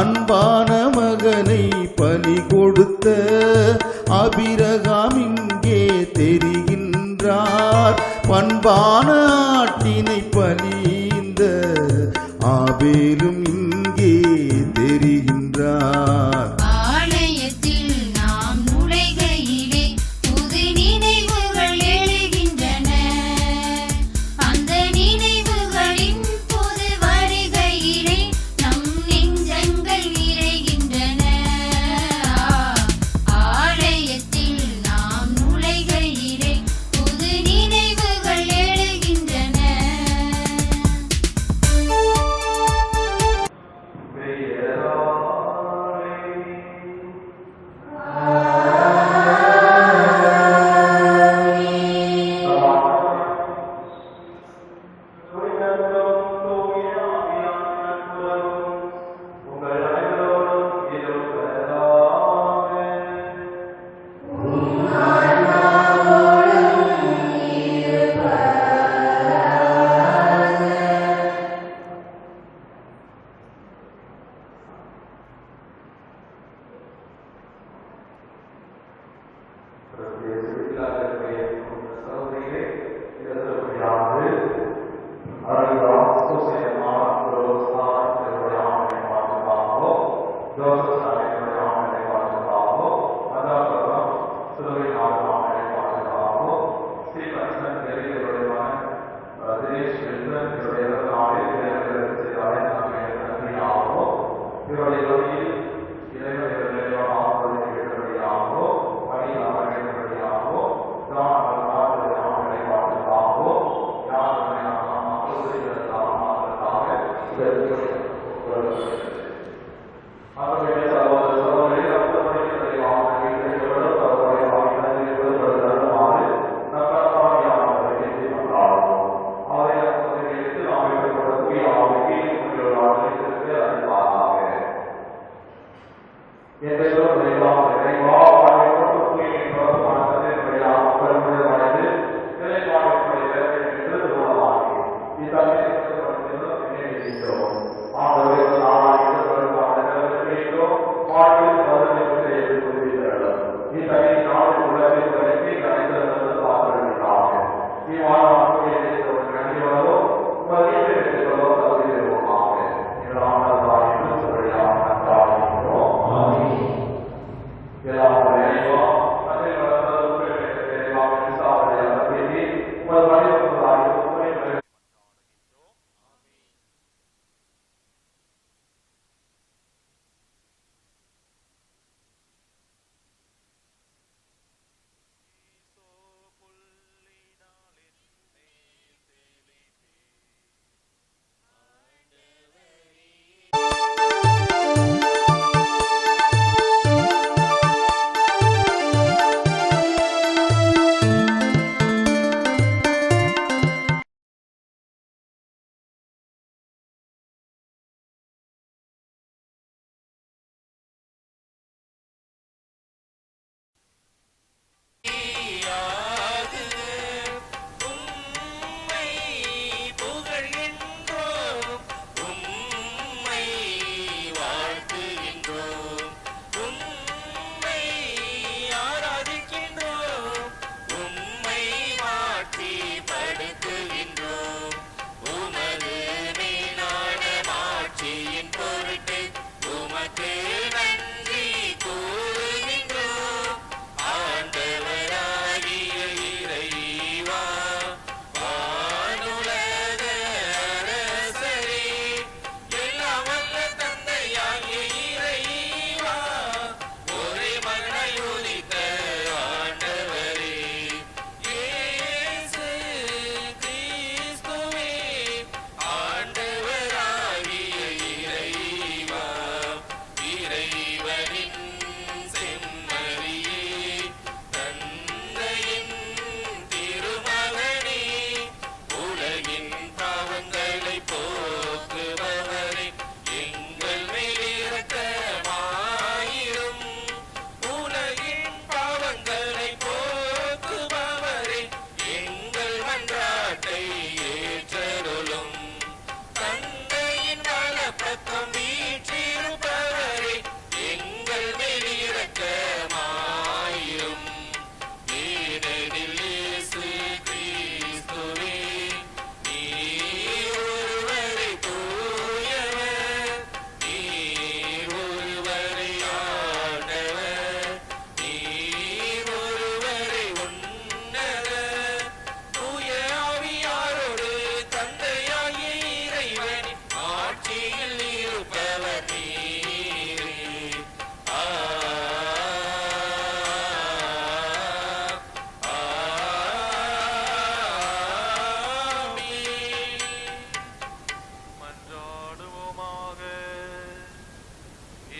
அன்பான மகனை பலி கொடுத்த ஆபிரகாம் இங்கே தெரிகின்றார். பண்பான ஆட்டினை பலிந்த ஆபேலும் இங்கே தெரிகின்றார்.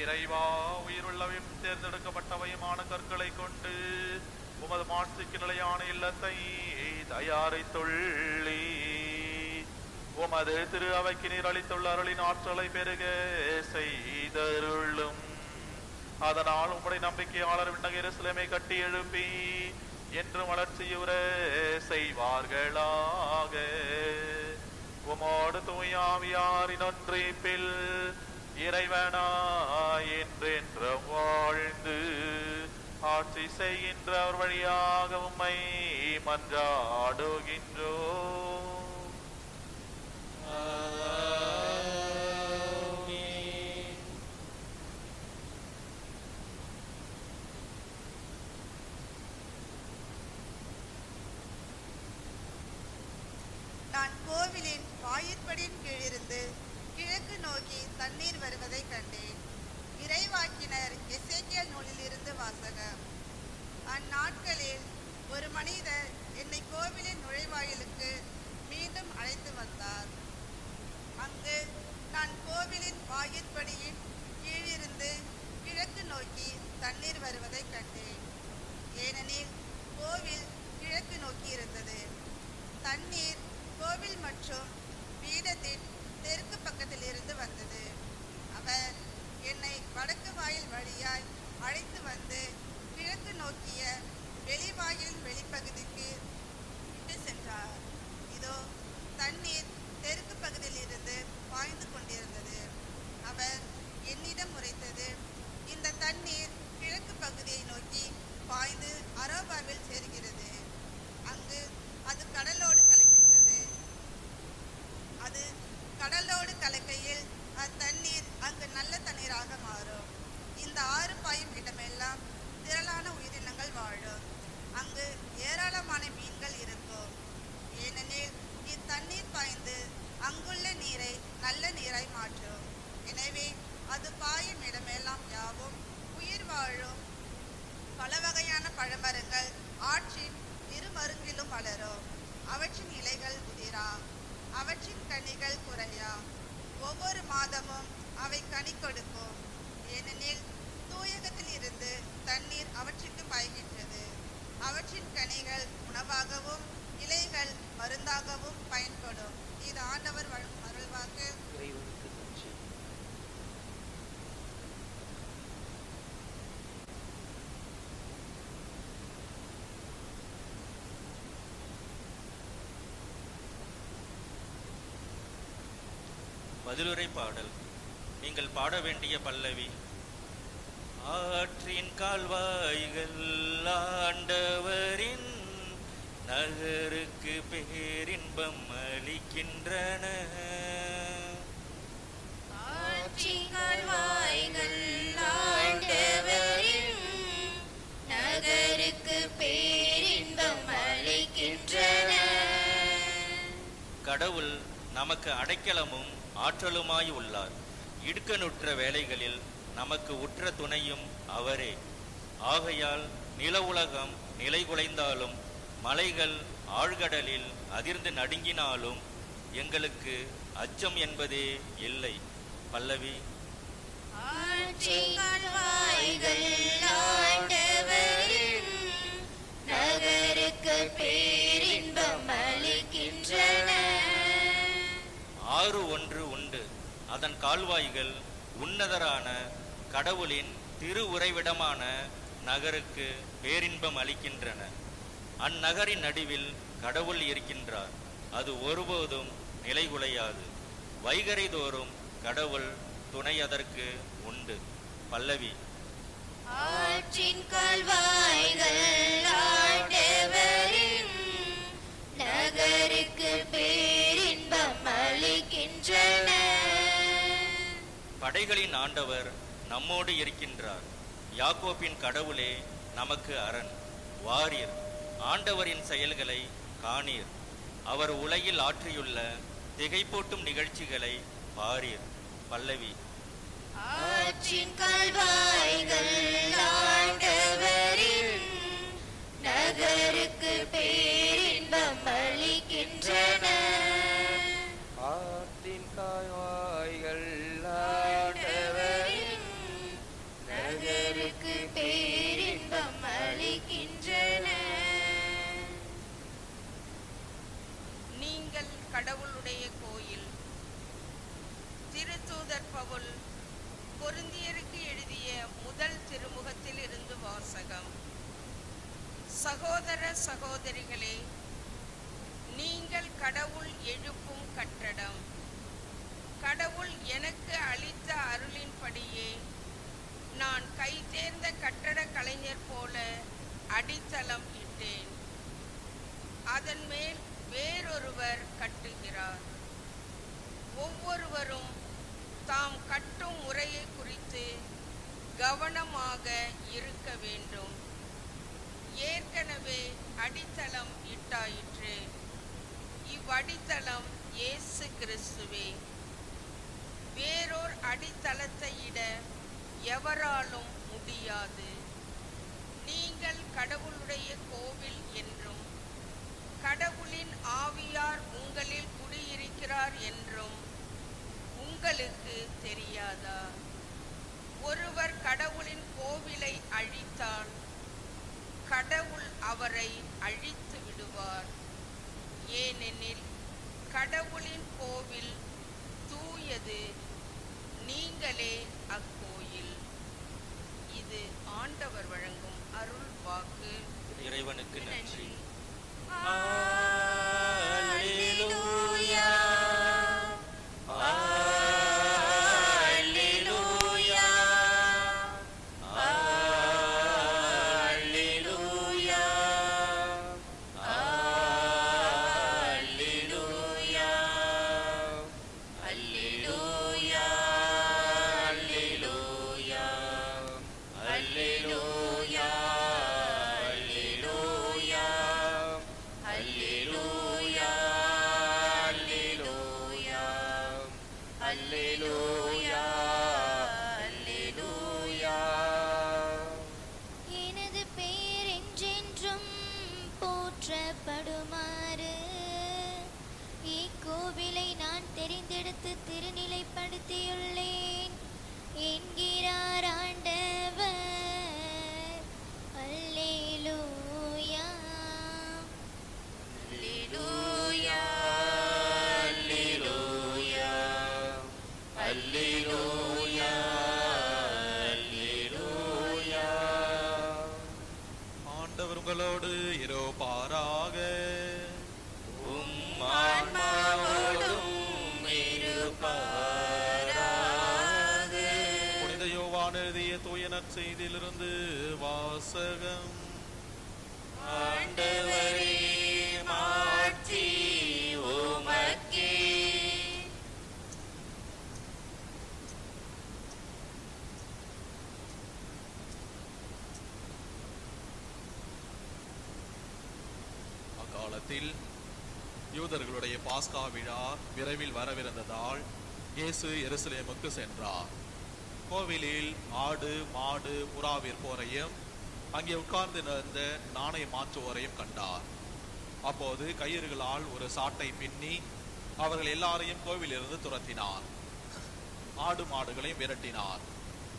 இறைவா, உயிருள்ளவையும் தேர்ந்தெடுக்கப்பட்டவையுமான கற்களை கொண்டு உமது மாட்சிக்கு நிலையான இல்லத்தை தயாரித்துள்ளி உமது திரு அவைக்கு நீர் அளித்துள்ள அருளின் ஆற்றலை பெருக செய்தருளும். அதனால் உம்முடைய நம்பிக்கையாளர் விண்ணக எருசலேமை கட்டி எழுப்பி என்று வளர்ச்சியுற செய்வார்களாக. உமோடு தூயாவியாரின் ஒன்றிப்பில் இறைவனாய் என்றென்றும் வாழ்ந்து ஆட்சி செய்கின்ற அவர் வழியாக உம்மை மன்றாடுகின்றோம். நான் கோவிலின் வாயிற்படியின் கீழிருந்து கிழக்கு நோக்கி தண்ணீர் வருவதை கண்டேன். இறைவாக்கினர் எசேக்கியேல் நூலிலிருந்து வாசகம். அந்நாட்களில் ஒரு மனிதர் என்னை கோவிலின் நுழைவாயிலுக்கு மீண்டும் அழைத்து வந்தார். அங்கு நான் கோவிலின் வாயிற்படியின் கீழிருந்து கிழக்கு நோக்கி தண்ணீர் வருவதை கண்டேன். ஏனெனில் கோவில் கிழக்கு நோக்கி இருந்தது. தண்ணீர் கோவில் மற்றும் பீடத்தின் தெற்கு பக்கத்தில் இருந்து வந்தது. அவர் என்னை வடக்கு வாயில் வழியாய் அழைத்து வந்து கிழக்கு நோக்கிய வெளிவாயிலின் வெளிப்பகுதிக்கு விட்டு சென்றார். இதோ தண்ணீர் தெற்கு பகுதியில் இருந்து பாய்ந்து கொண்டிருந்தது. அவர் என்னிடம் உரைத்தது, இந்த தண்ணீர் கிழக்கு பகுதியை நோக்கி பாய்ந்து அரோபாவில் சேர்கிறது. அங்கு அது கடலோடு கலக்கின்றது. அது கடலோடு கலக்கையில் அத்தண்ணீர் அங்கு நல்ல தண்ணீராக மாறும். இந்த ஆறு பாயும் இடமெல்லாம் திரளான உயிரினங்கள் வாழும். அங்கு ஏராளமான மீன்கள் இருக்கும். ஏனெனில் இத்தண்ணீர் பாய்ந்து அங்குள்ள நீரை நல்ல நீராய் மாற்றும். எனவே அது பாயும் இடமெல்லாம் யாவும் உயிர் வாழும் பல வகையான பழமரங்கள் ஆற்றின் இருமருங்கிலும் வளரும். அவற்றின் இலைகள் உதிரா, அவற்றின் கனிகள் குறையா. ஒவ்வொரு மாதமும் அவை கனி கொடுக்கும். ஏனெனில் தூயகத்தில் இருந்து தண்ணீர் அவற்றுக்கு பாய்கின்றது. அவற்றின் கனிகள் உணவாகவும் இலைகள் மருந்தாகவும் பயன்படும். இது ஆண்டவர் வழங்கும் அருள்வாக்கு. பதிலுரை பாடல். நீங்கள் பாட வேண்டிய பல்லவி. ஆற்றின் கால்வாய்கள் ஆண்டவரின் நகருக்கு பேரின்பம் அளிக்கின்றன. ஆற்றின் கால்வாய்கள் ஆண்டவரின் நகருக்கு பேரின்பம் அளிக்கின்றன. கடவுள் நமக்கு அடைக்கலமும் ஆற்றலுமாய் உள்ளார். இடுக்கணுற்ற வேளைகளில் நமக்கு உற்ற துணையும் அவரே. ஆகையால் நில உலகம் நிலைகுலைந்தாலும் மலைகள் ஆழ்கடலில் அதிர்ந்து நடுங்கினாலும் எங்களுக்கு அச்சம் என்பதே இல்லை. பல்லவி. ஆற்றின் கால்வாய்கள் ஆண்டவரின் நகருக்கு பேரின்பம் அளிக்கின்றன. ஆறு ஒன்று உண்டு, அதன் கால்வாய்கள் உன்னதரான கடவுளின் திரு உறைவிடமான நகருக்கு பேரின்பம் அளிக்கின்றன. அந்நகரின் நடுவில் கடவுள் இருக்கின்றார். அது ஒருபோதும் நிலைகுலையாது. வைகரை தோறும் கடவுள் துணை அதற்கு உண்டு. பல்லவி. ஆற்றின் கால்வாய்கள் ஆண்டவரின் நகருக்கு பேரின்பம் அளிக்கின்றன. படைகளின் ஆண்டவர் நம்மோடு இருக்கின்றார். யாக்கோபின் கடவுளே நமக்கு அரண். வாரீர், ஆண்டவரின் செயல்களை காணீர். அவர் உலகில் ஆற்றியுள்ள திகைப்பூட்டும் நிகழ்ச்சிகளை பாரீர். பல்லவி. ஆற்றின் கால்வாய்கள் ஆண்டவரின் நகருக்கு பேரின்பம் அளிக்கின்றன. ஆற்றின் கால்வாய்கள் ஆண்டவரின் அப்போஸ்தலர் பவுல் கொரிந்தியருக்கு எழுதிய முதல் திருமுகத்தில் இருந்து வாசகம். சகோதர சகோதரிகளே, நீங்கள் கடவுள் எழுப்பும் கட்டடம். கடவுள் எனக்கு அளித்த அருளின்படியே நான் கைதேர்ந்த கட்டட கலைஞர் போல அடித்தளம் இட்டேன். அதன் மேல் வேறொருவர் கட்டுகிறார். ஒவ்வொருவரும் தாம் கட்டும் முறையை குறித்து கவனமாக இருக்க வேண்டும். ஏற்கனவே அடித்தளம் இட்டாயிற்று. இவ்வடித்தளம் இயேசு கிறிஸ்துவே. வேறோர் அடித்தளத்தை இட எவராலும் முடியாது. நீங்கள் கடவுளுடைய கோவில் என்றும் கடவுளின் ஆவியார் உங்களில் குடியிருக்கிறார் என்றும் உங்களுக்கு தெரியாதா? ஒருவர் கடவுளின் கோவிலை அழித்தால் கடவுள் அவரை அழித்து விடுவார். ஏனெனில் கடவுளின் கோவில் தூயது, நீங்களே அக்கோயில். இது ஆண்டவர் வழங்கும் அருள் வாக்கு. இறைவனுக்கு நன்றி. அல்லேலூயா, அல்லேலூயா, அல்லேலூயா, அல்லேலூயா, அல்லேலூயா, அல்லேலூயா, அல்லேலூயா, அல்லேலூயா, அல்லேலூயா, அல்லேலூயா, அல்லேலூயா, அல்லேலூயா. எனது பெயர் என்றென்றும் போற்றப்படுமாறு இக்கோவிலை நான் தெரிந்தெடுத்து திருநிலைப்படுத்தியுள்ளேன் என்கிறார் ஆண்டவர். அல்லேலூயா, அல்லேலூயா, அல்லேலூயா, அல்லேலூயா, அல்லேலூயா. ஆண்டவர் உங்களோடு இருப்பாராக. உம் ஆன்மாவோடும் இருப்பாராக. புனித யோவான் எழுதிய தூய நற்செய்தியிலிருந்து வாசகம். ஆண்டவரே, மாட்சி உமக்கே. அக்காலத்தில் யூதர்களுடைய பாஸ்கா விழா விரைவில் வரவிருந்ததால் இயேசு எருசலேமுக்கு சென்றார். கோவிலில் ஆடு, மாடு, புறா விற்போரையும் அங்கே உட்கார்ந்து நின்ற நாணய மாற்றுவோரையும் கண்டார். அப்போது கயிறுகளால் ஒரு சாட்டை பின்னி அவர்கள் எல்லாரையும் கோவிலிருந்து துரத்தினார். ஆடு மாடுகளையும் விரட்டினார்.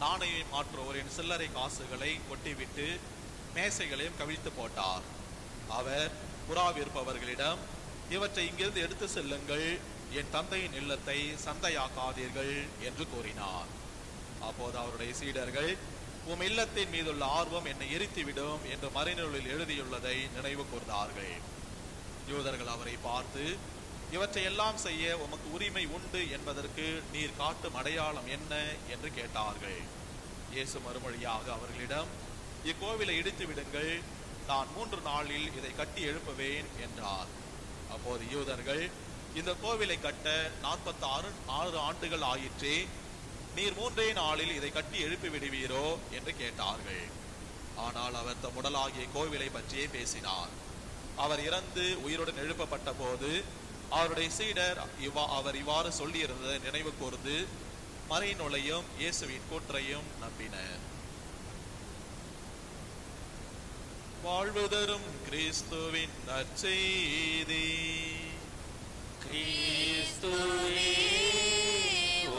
நாணயம் மாற்றுவோரின் சில்லறை காசுகளை கொட்டிவிட்டு மேசைகளையும் கவிழ்த்து போட்டார். அவர் புறா விற்பவர்களிடம், இவற்றை இங்கிருந்து எடுத்து செல்லுங்கள், என் தந்தையின் இல்லத்தை சந்தையாக்காதீர்கள் என்று கூறினார். அப்போது அவருடைய சீடர்கள், உம் இல்லத்தின் மீதுள்ள ஆர்வம் என்னை எரித்துவிடும் என்று மறைநூலில் எழுதியுள்ளதை நினைவு கூர்ந்தார்கள். யூதர்கள் அவரை பார்த்து, இவற்றை எல்லாம் செய்ய உமக்கு உரிமை உண்டு என்பதற்கு நீர் காட்டும் அடையாளம் என்ன என்று கேட்டார்கள். இயேசு மறுமொழியாக அவர்களிடம், இக்கோவிலை இடித்து விடுங்கள், நான் 3 நாளில் இதை கட்டி எழுப்புவேன் என்றார். அப்போது யூதர்கள், இந்த கோவிலை கட்ட 46 ஆண்டுகள் ஆயிற்றே, நீர் 3 நாளில் இதை கட்டி எழுப்பி விடுவீரோ என்று கேட்டார்கள். ஆனால் அவர் தம் உடலாகிய கோவிலை பற்றியே பேசினார். அவர் இறந்து உயிருடன் எழுப்பப்பட்ட போது அவருடைய சீடர் அவர் இவ்வாறு சொல்லியிருந்ததை நினைவு கூர்ந்து மறைநூலையும் இயேசுவின் கூற்றையும் நம்பினர். வாழ்வு தரும் கிறிஸ்துவின் நற்செய்தி. கிறிஸ்துவே,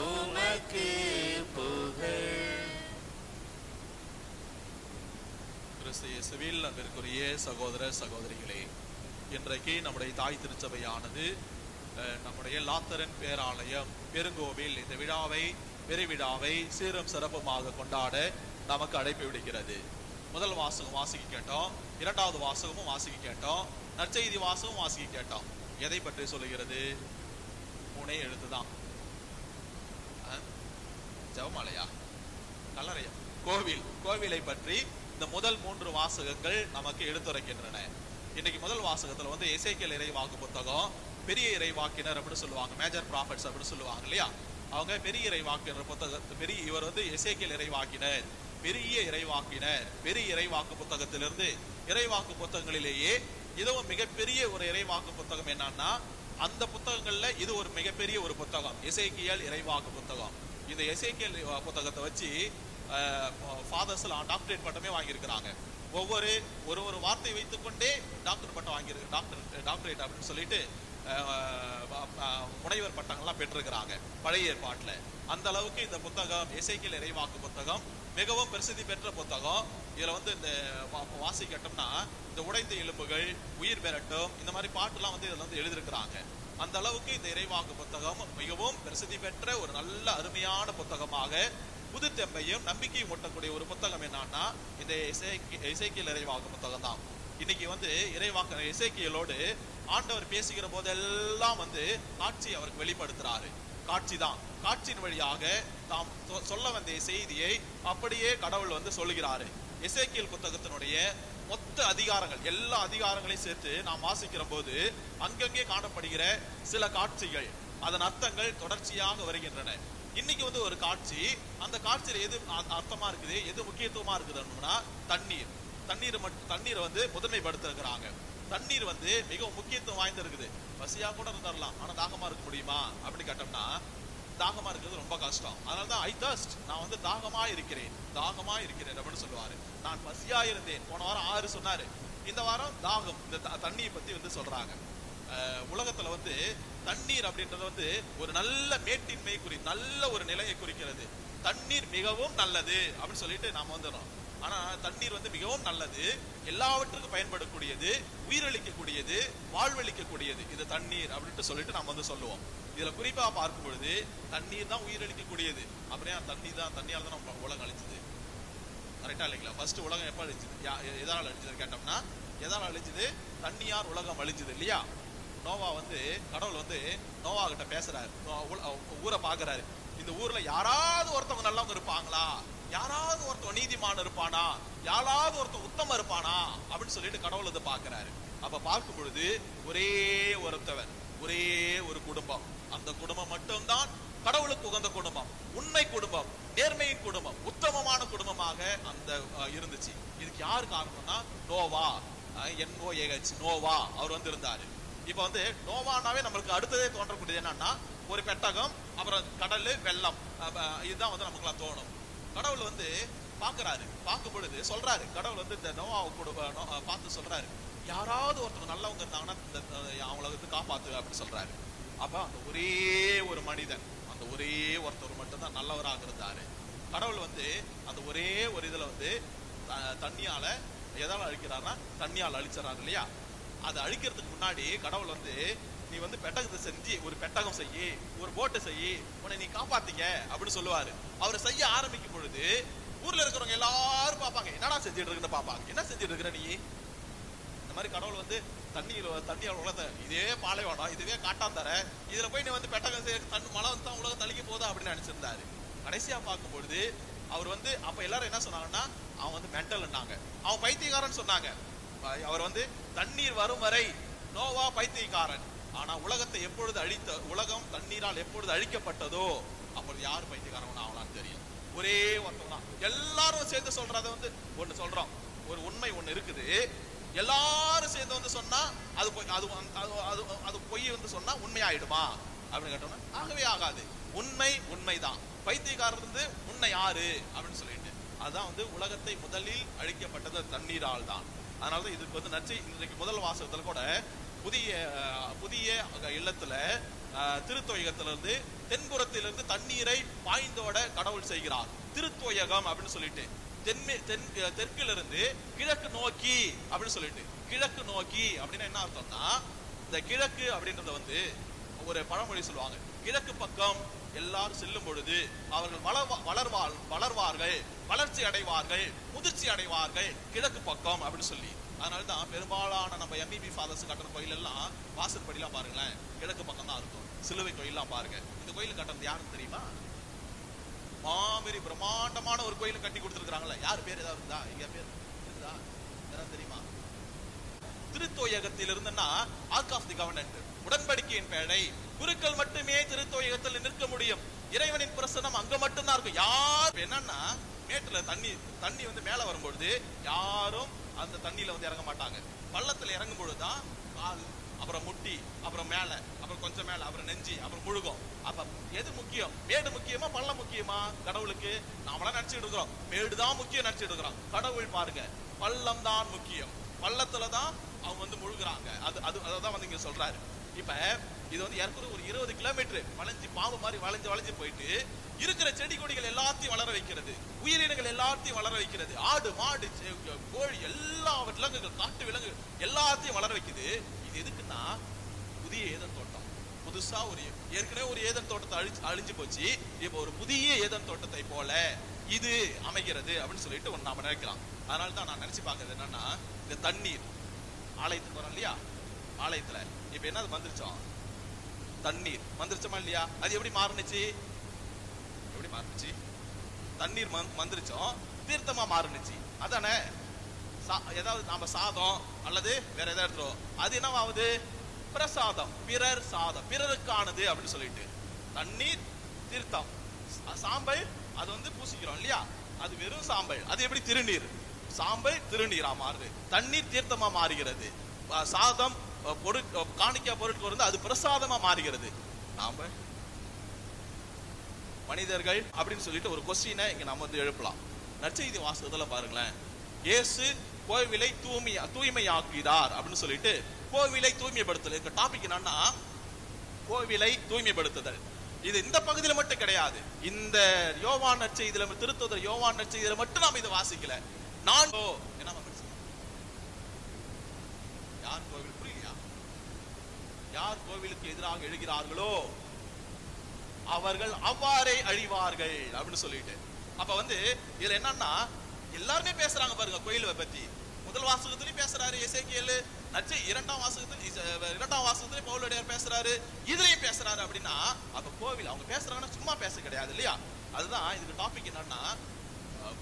உமக்கு புகழ். கிறிஸ்து இயேசுவில் அன்பிற்குரிய சகோதர சகோதரிகளே, இன்றைக்கு நம்முடைய தாய் திருச்சபையானது நம்முடைய லாத்தரன் பேராலயம் பெருங்கோவில் இந்த விழாவை பெருவிழாவை சீரும் சிறப்புமாக கொண்டாட நமக்கு அழைப்பு விடுக்கிறது. முதல் வாசகம் வாசிக்க கேட்டோம், இரண்டாவது வாசகமும் வாசிக்க கேட்டோம், நற்செய்தி வாசகம் வாசிக்க கேட்டோம். எதை பற்றி சொல்லுகிறது? 3 எழுத்து தான். ஜெபமாலையா, கல்லறையா, கோவிலை பற்றி இந்த முதல் 3 வாசகங்கள் நமக்கு எடுத்துரைக்கின்றன. இன்னைக்கு முதல் வாசகத்துல வந்து எசேக்கியேல் இறைவாக்கு புத்தகம், பெரிய இறைவாக்கினர் அப்படின்னு சொல்லுவாங்க, மேஜர் ப்ராஃபட்ஸ் அப்படின்னு சொல்லுவாங்க இல்லையா. அவங்க பெரிய இறைவாக்கினர் புத்தகத்தை இவர் வந்து எசேக்கியேல் இறைவாக்கினர், பெரிய இறைவாக்கினர். பெரிய இறைவாக்கு புத்தகத்திலிருந்து இறைவாக்கு புத்தகங்களிலேயே இதுவும் மிகப்பெரிய ஒரு இறைவாக்கு புத்தகம். என்னன்னா அந்த புத்தகங்கள்ல இது ஒரு மிகப்பெரிய ஒரு புத்தகம், எசேக்கியேல் இறைவாக்கு புத்தகம். இந்த எசேக்கியேல் புத்தகத்தை வச்சு ஃபாதர்ஸ் டாக்டரேட் பட்டமே வாங்கியிருக்கிறாங்க. ஒரு வார்த்தை வைத்துக்கொண்டே டாக்டர் பட்டம் வாங்கியிருக்கு, டாக்டரேட் அப்படின்னு சொல்லிட்டு முனைவர் பட்டங்கள்லாம் பெற்றிருக்கிறாங்க பழைய ஏற்பாட்டுல. அந்த அளவுக்கு இந்த புத்தகம் எசேக்கியேல் இறைவாக்கு புத்தகம் மிகவும் பிரசித்தி பெற்ற புத்தகம். இதுல வந்து இந்த வாசிக்கட்டோம்னா இந்த உடைந்த எலும்புகள், உயிர் பெறட்டும், இந்த மாதிரி பாட்டுலாம் வந்து இதுல வந்து எழுதியிருக்கிறாங்க. அந்த அளவுக்கு இந்த இறைவாக்கு புத்தகம் மிகவும் பிரசித்தி பெற்ற ஒரு நல்ல அருமையான புத்தகமாக புது தெம்பையும் நம்பிக்கையும் ஊட்டக்கூடிய ஒரு புத்தகம். என்னன்னா இந்த எசேக்கியேல் இறைவாக்கு புத்தகம் தான். இன்னைக்கு வந்து இறைவாக்கு எசேக்கியேலோடு ஆண்டவர் பேசுகிற போதெல்லாம் வந்து காட்சி அவருக்கு வெளிப்படுத்துறாரு. காட்சி தான், காட்சியின் வழியாக தாம் சொல்ல வந்த செய்தியை அப்படியே கடவுள் வந்து சொல்லுகிறாரு. எசேக்கியேல் புத்தகத்தினுடைய மொத்த அதிகாரங்கள், எல்லா அதிகாரங்களையும் சேர்த்து நாம் வாசிக்கிற போது அங்கங்கே காணப்படுகிற சில காட்சிகள், அதன் அர்த்தங்கள் தொடர்ச்சியாக வருகின்றன. இன்னைக்கு வந்து ஒரு காட்சி, அந்த காட்சியில எது அர்த்தமா இருக்குது, எது முக்கியத்துவமா இருக்குதுன்னா தண்ணீரை வந்து முதன்மைப்படுத்திருக்கிறாங்க. தண்ணீர் வந்து மிகவும் முக்கியத்துவம் வாய்ந்து இருக்குது. பசியா கூட இருந்துடலாம், ஆனா தாகமா இருக்க முடியுமா அப்படின்னு கேட்டோம்னா தாகமா இருக்கிறது ரொம்ப கஷ்டம். அதனாலதான் ஐ தர்ஸ்ட், நான் வந்து தாகமா இருக்கிறேன் அப்படின்னு சொல்லுவாரு. நான் பசியா இருந்தேன். போன வாரம் 6 சொன்னாரு, இந்த வாரம் தாகம், இந்த தண்ணியை பத்தி வந்து சொல்றாங்க. உலகத்துல வந்து தண்ணீர் அப்படின்றது வந்து ஒரு நல்ல மேட்டின்மை நல்ல ஒரு நிலையை குறிக்கிறது. தண்ணீர் மிகவும் நல்லது அப்படின்னு சொல்லிட்டு நாம வந்துடுறோம். ஆனா தண்ணீர் வந்து மிகவும் நல்லது, எல்லாவற்றுக்கும் பயன்படக்கூடியது, உயிரளிக்கக்கூடியது, வாழ்வளிக்கக்கூடியது. இது தண்ணீர் அப்படின்ட்டு சொல்லிட்டு நாம வந்து சொல்லுவோம். இதுல குறிப்பா பார்க்கும் பொழுது தண்ணீர் தான் உயிரளிக்கக்கூடியது. அப்படியே தண்ணியால தான் நம்ம உலகம் அழிச்சது. கரெக்டா இல்லைங்களா? ஃபர்ஸ்ட் உலகம் எப்ப அழிச்சது, எதனால அழிச்சதுன்னு கேட்டோம்னா, எதனால அழிச்சது? தண்ணியார் உலகம் அழிச்சது இல்லையா. நோவா வந்து கடவுள் வந்து நோவா கிட்ட பேசுறாரு, ஊரை பாக்குறாரு. இந்த ஊர்ல யாராவது ஒருத்தவங்க நல்லவங்க இருப்பாங்களா, யாராவது ஒருத்தவங்க நீதிமான் இருப்பானா, யாராவது ஒருத்தன் உத்தம இருப்பானா அப்படின்னு சொல்லிட்டு கடவுள் வந்து பாக்குறாரு. அப்ப பார்க்கும் பொழுது ஒரே ஒருத்தவன், ஒரே ஒரு குடும்பம், அந்த குடும்பம் மட்டும்தான் கடவுளுக்கு உகந்த குடும்பம், உண்மை குடும்பம், நேர்மையின் குடும்பம், உத்தமமான குடும்பமாக அந்த இருந்துச்சு. இதுக்கு யாரு காரணம்னா நோவா, NOAH, நோவா அவர் வந்து இருந்தாரு. இப்ப வந்து நோவானாவே நம்மளுக்கு அடுத்ததே தோன்றக்கூடியது என்னன்னா ஒரு பெட்டகம், அப்புறம் கடல், வெள்ளம், இதுதான் வந்து நமக்குலாம் தோணும். கடவுள் வந்து பாக்குறாரு, பார்க்கும் பொழுது சொல்றாரு, கடவுள் வந்து இந்த நோவாவை பார்த்து சொல்றாரு, யாராவது ஒருத்தர் நல்லவங்க இருந்தாங்கன்னா அவங்கள வந்து காப்பாத்து அப்படின்னு சொல்றாரு. அப்ப அந்த ஒரே ஒரு மனிதன், அந்த ஒரே ஒருத்தர் மட்டும்தான் நல்லவராக இருந்தாரு. கடவுள் வந்து அந்த ஒரே ஒரு இதுல வந்து தண்ணியால எதால அழிக்கிறாருன்னா தண்ணியால் அழிச்சிடறாரு இல்லையா. அதை அழிக்கிறதுக்கு முன்னாடி கடவுள் வந்து நீ வந்து பெட்டகத்தை செஞ்சு ஒரு பெட்டகம் செய்யி, ஒரு போட்டை செய்யி, உன்னை நீ காப்பாத்திக்க அப்படின்னு சொல்லுவாரு. அவர் செய்ய ஆரம்பிக்கும் பொழுது ஊர்ல இருக்கிறவங்க எல்லாரும் பார்ப்பாங்க, என்னடா செஞ்சுட்டு இருக்குன்னு பார்ப்பாங்க. என்ன செஞ்சுட்டு இருக்கிற நீ? இந்த மாதிரி கடவுள் வந்து தண்ணியால் உலகத்தை, இதே பாலைவனம், இதுவே காட்டாந்தர, இதுல போய் நீ வந்து பெட்டகம் மழை வந்து தான் உலகம் தளிக்க போதா அப்படின்னு நினைச்சிருந்தாரு. கடைசியா பார்க்கும் பொழுது அவர் வந்து அப்ப எல்லாரும் என்ன சொன்னாங்கன்னா அவன் வந்து மென்டல்னாங்க, அவன் பைத்தியக்காரன் சொன்னாங்க. அவர் வந்து தண்ணீர் வரும் வரை நோவா பைத்தியக்காரன். ஆனா உலகத்தை எப்பொழுது உலகம் தண்ணீரால் எப்பொழுது அழிக்கப்பட்டதோ அப்பொழுது யாரு பைத்தியக்காரன் ஆகலான்னு தெரியும். ஒரே ஒருத்தவங்க தான் எல்லாரும் சேர்ந்து சொல்றத வந்து ஒண்ணு சொல்றோம், ஒரு உண்மை ஒண்ணு இருக்குது, எல்லாரும் சேர்ந்து வந்து சொன்னா அது பொய் வந்து சொன்னா உண்மையாயிடுமா அப்படின்னு கேட்டோம்னா ஆகவே ஆகாது. உண்மை உண்மைதான். பைத்தியக்காரர் இருந்து உண்மை யாரு அப்படின்னு சொல்லிட்டு அதுதான் வந்து உலகத்தை முதலில் அழிக்கப்பட்டது தண்ணீரால் தான். அதனாலதான் இதுக்கு வந்து இன்றைக்கு முதல் வாசகத்துல கூட புதிய இல்லத்துல திருத்தோயகத்திலிருந்து தென்புறத்திலிருந்து தண்ணீரை பாய்ந்தோட கடவுள் செய்கிறார். திருத்தோயகம் அப்படின்னு சொல்லிட்டு தெற்கிலிருந்து கிழக்கு நோக்கி அப்படின்னு சொல்லிட்டு, கிழக்கு நோக்கி அப்படின்னா என்ன அர்த்தம்னா இந்த கிழக்கு அப்படின்றத வந்து ஒரு பழமொழி சொல்லுவாங்க, கிழக்கு பக்கம் எல்லாரும் செல்லும் பொழுது அவர்கள் வளர்வார்கள், வளர்ச்சி அடைவார்கள், முதிர்ச்சி அடைவார்கள் கிழக்கு பக்கம் அப்படின்னு சொல்லி. அதனாலதான் பெரும்பாலான நம்ம எம்இபி ஃபாதர்ஸ் கட்டுற கோயில் எல்லாம் வாசற்படிலாம் பாருங்களேன் கிழக்கு பக்கம் தான் இருக்கும். சிலுவை கோயிலாம் பாருங்க. இந்த கோயில் கட்டுறது யாருன்னு தெரியுமா? மாமரி பிரம்மாண்டமான ஒரு கோயில் கட்டி கொடுத்துருக்காங்களே, யார் பேர் ஏதாவது இருந்தா? எங்க பேர் இருக்குதா? யாராவது தெரியுமா? திருத்தோயகத்தில் இருந்தன்னா ஆர்க் ஆஃப் தி கவர்னன்ட், உடன்படிக்கையின் பேழை, குருக்கள் மட்டுமே திருத்தோயகத்தில் நிற்க முடியும். இறைவனின் பிரசனம் அங்க மட்டும்தான் இருக்கும். யார் என்னன்னா மேட்டுல தண்ணி வந்து மேல வரும்பொழுது யாரும் அந்த தண்ணியில வந்து இறங்க மாட்டாங்க. பள்ளத்துல இறங்கும் பொழுதுதான் கால், அப்புறம் முட்டி, அப்புறம் மேல, அப்புறம் கொஞ்சம் மேல, அப்புறம் நெஞ்சி, அப்புறம் முழுகும். அப்ப எது முக்கியம்? மேடு முக்கியமா பள்ளம் முக்கியமா? கடவுளுக்கு நாமெல்லாம் நினைச்சிட்டு இருக்கிறோம் மேடுதான் முக்கியம் நினைச்சிட்டு இருக்கிறோம். கடவுள் பாருங்க பள்ளம் தான் முக்கியம். பள்ளத்துலதான் அவங்க வந்து முழுகுறாங்க. அதான் வந்து இங்க சொல்றாரு. இப்ப இது வந்து ஏற்கனவே ஒரு 20 கிலோமீட்டர் வளைஞ்சு பாம்பு மாதிரி வளைஞ்சு போயிட்டு இருக்கிற செடி கொடிகள் எல்லாத்தையும் வளர வைக்கிறது, உயிரினங்கள் எல்லாத்தையும் வளர வைக்கிறது, ஆடு மாடு கோழி எல்லா விலங்குகள், காட்டு விலங்கு எல்லாத்தையும் வளர வைக்குது. இது எதுக்குன்னா புதிய ஏதன் தோட்டம். புதுசா ஏற்கனவே ஒரு ஏதன் தோட்டத்தை அழிஞ்சு போச்சு. இப்ப ஒரு புதிய ஏதன் தோட்டத்தை போல இது அமைகிறது அப்படின்னு சொல்லிட்டு ஒன்னு நாம நினைக்கலாம். அதனாலதான் நான் நினைச்சு பாக்குறது என்னன்னா, இந்த தண்ணீர் ஆலயத்துக்கு வரோம் இல்லையா, ஆலயத்துல இப்ப என்ன வந்துருச்சோம்? தண்ணீர் வந்துருச்சோமா இல்லையா? அது எப்படி மாறுனுச்சு? தண்ணீர் வந்துருச்சோம், தீர்த்தமா மாறுனுச்சு. அதானே? ஏதாவது நாம சாதம் அல்லது வேற ஏதாவது எடுத்துரும், அது என்னவாகுது? பிரசாதம், பிறர் சாதம், பிறருக்கானது அப்படின்னு சொல்லிட்டு. தண்ணீர் தீர்த்தம், சாம்பல் அது வந்து பூசிக்கிறோம் இல்லையா, அது வெறும் சாம்பல். அது எப்படி? திருநீர். சாம்பல் திருநீரா மாறுது, தண்ணீர் தீர்த்தமா மாறுகிறது, சாதம் காணிக்கை பொருட்கள் வந்து அது பிரசாதமா மாறுகிறது. நாம மனிதர்கள் அப்படின்னு சொல்லிட்டு ஒரு கொஸ்டினை இங்க நம்ம வந்து எழுப்பலாம். நற்செய்தி வாசகத்துல பாருங்களேன், இயேசு கோவிலை தூய்மையாக்குகிறார் அப்படின்னு சொல்லிட்டு கோவிலை தூய்மைப்படுத்தல். இந்த டாபிக் என்னன்னா கோவிலை தூய்மைப்படுத்துதல். இது இந்த பகுதியில மட்டும் கிடையாது, இந்த யோவான் நற்செய்தியில, திருத்தூதர் யோவான் நற்செய்தியில மட்டும் நாம இதை வாசிக்கல. நான் என்ன யார் கோவில் புரியலையா? யார் கோவிலுக்கு எதிராக எழுகிறார்களோ அவர்கள் அவ்வாறே அழிவார்கள் அப்படின்னு சொல்லிட்டு. அப்ப வந்து இதுல என்னன்னா எல்லாருமே பேசுறாங்க பாருங்க கோயிலை பத்தி. முதல் வாசகத்திலயும் பேசுறாரு எசேக்கியேல், இரண்டாம் வாசகத்திலயும் பவுலடியார் பேசுறாரு, இதுலயும் பேசுறாரு. அப்படின்னா அப்ப கோவில் அவங்க பேசுறாங்கன்னா சும்மா பேச கிடையாது இல்லையா? அதுதான் இதுக்கு டாபிக் என்னன்னா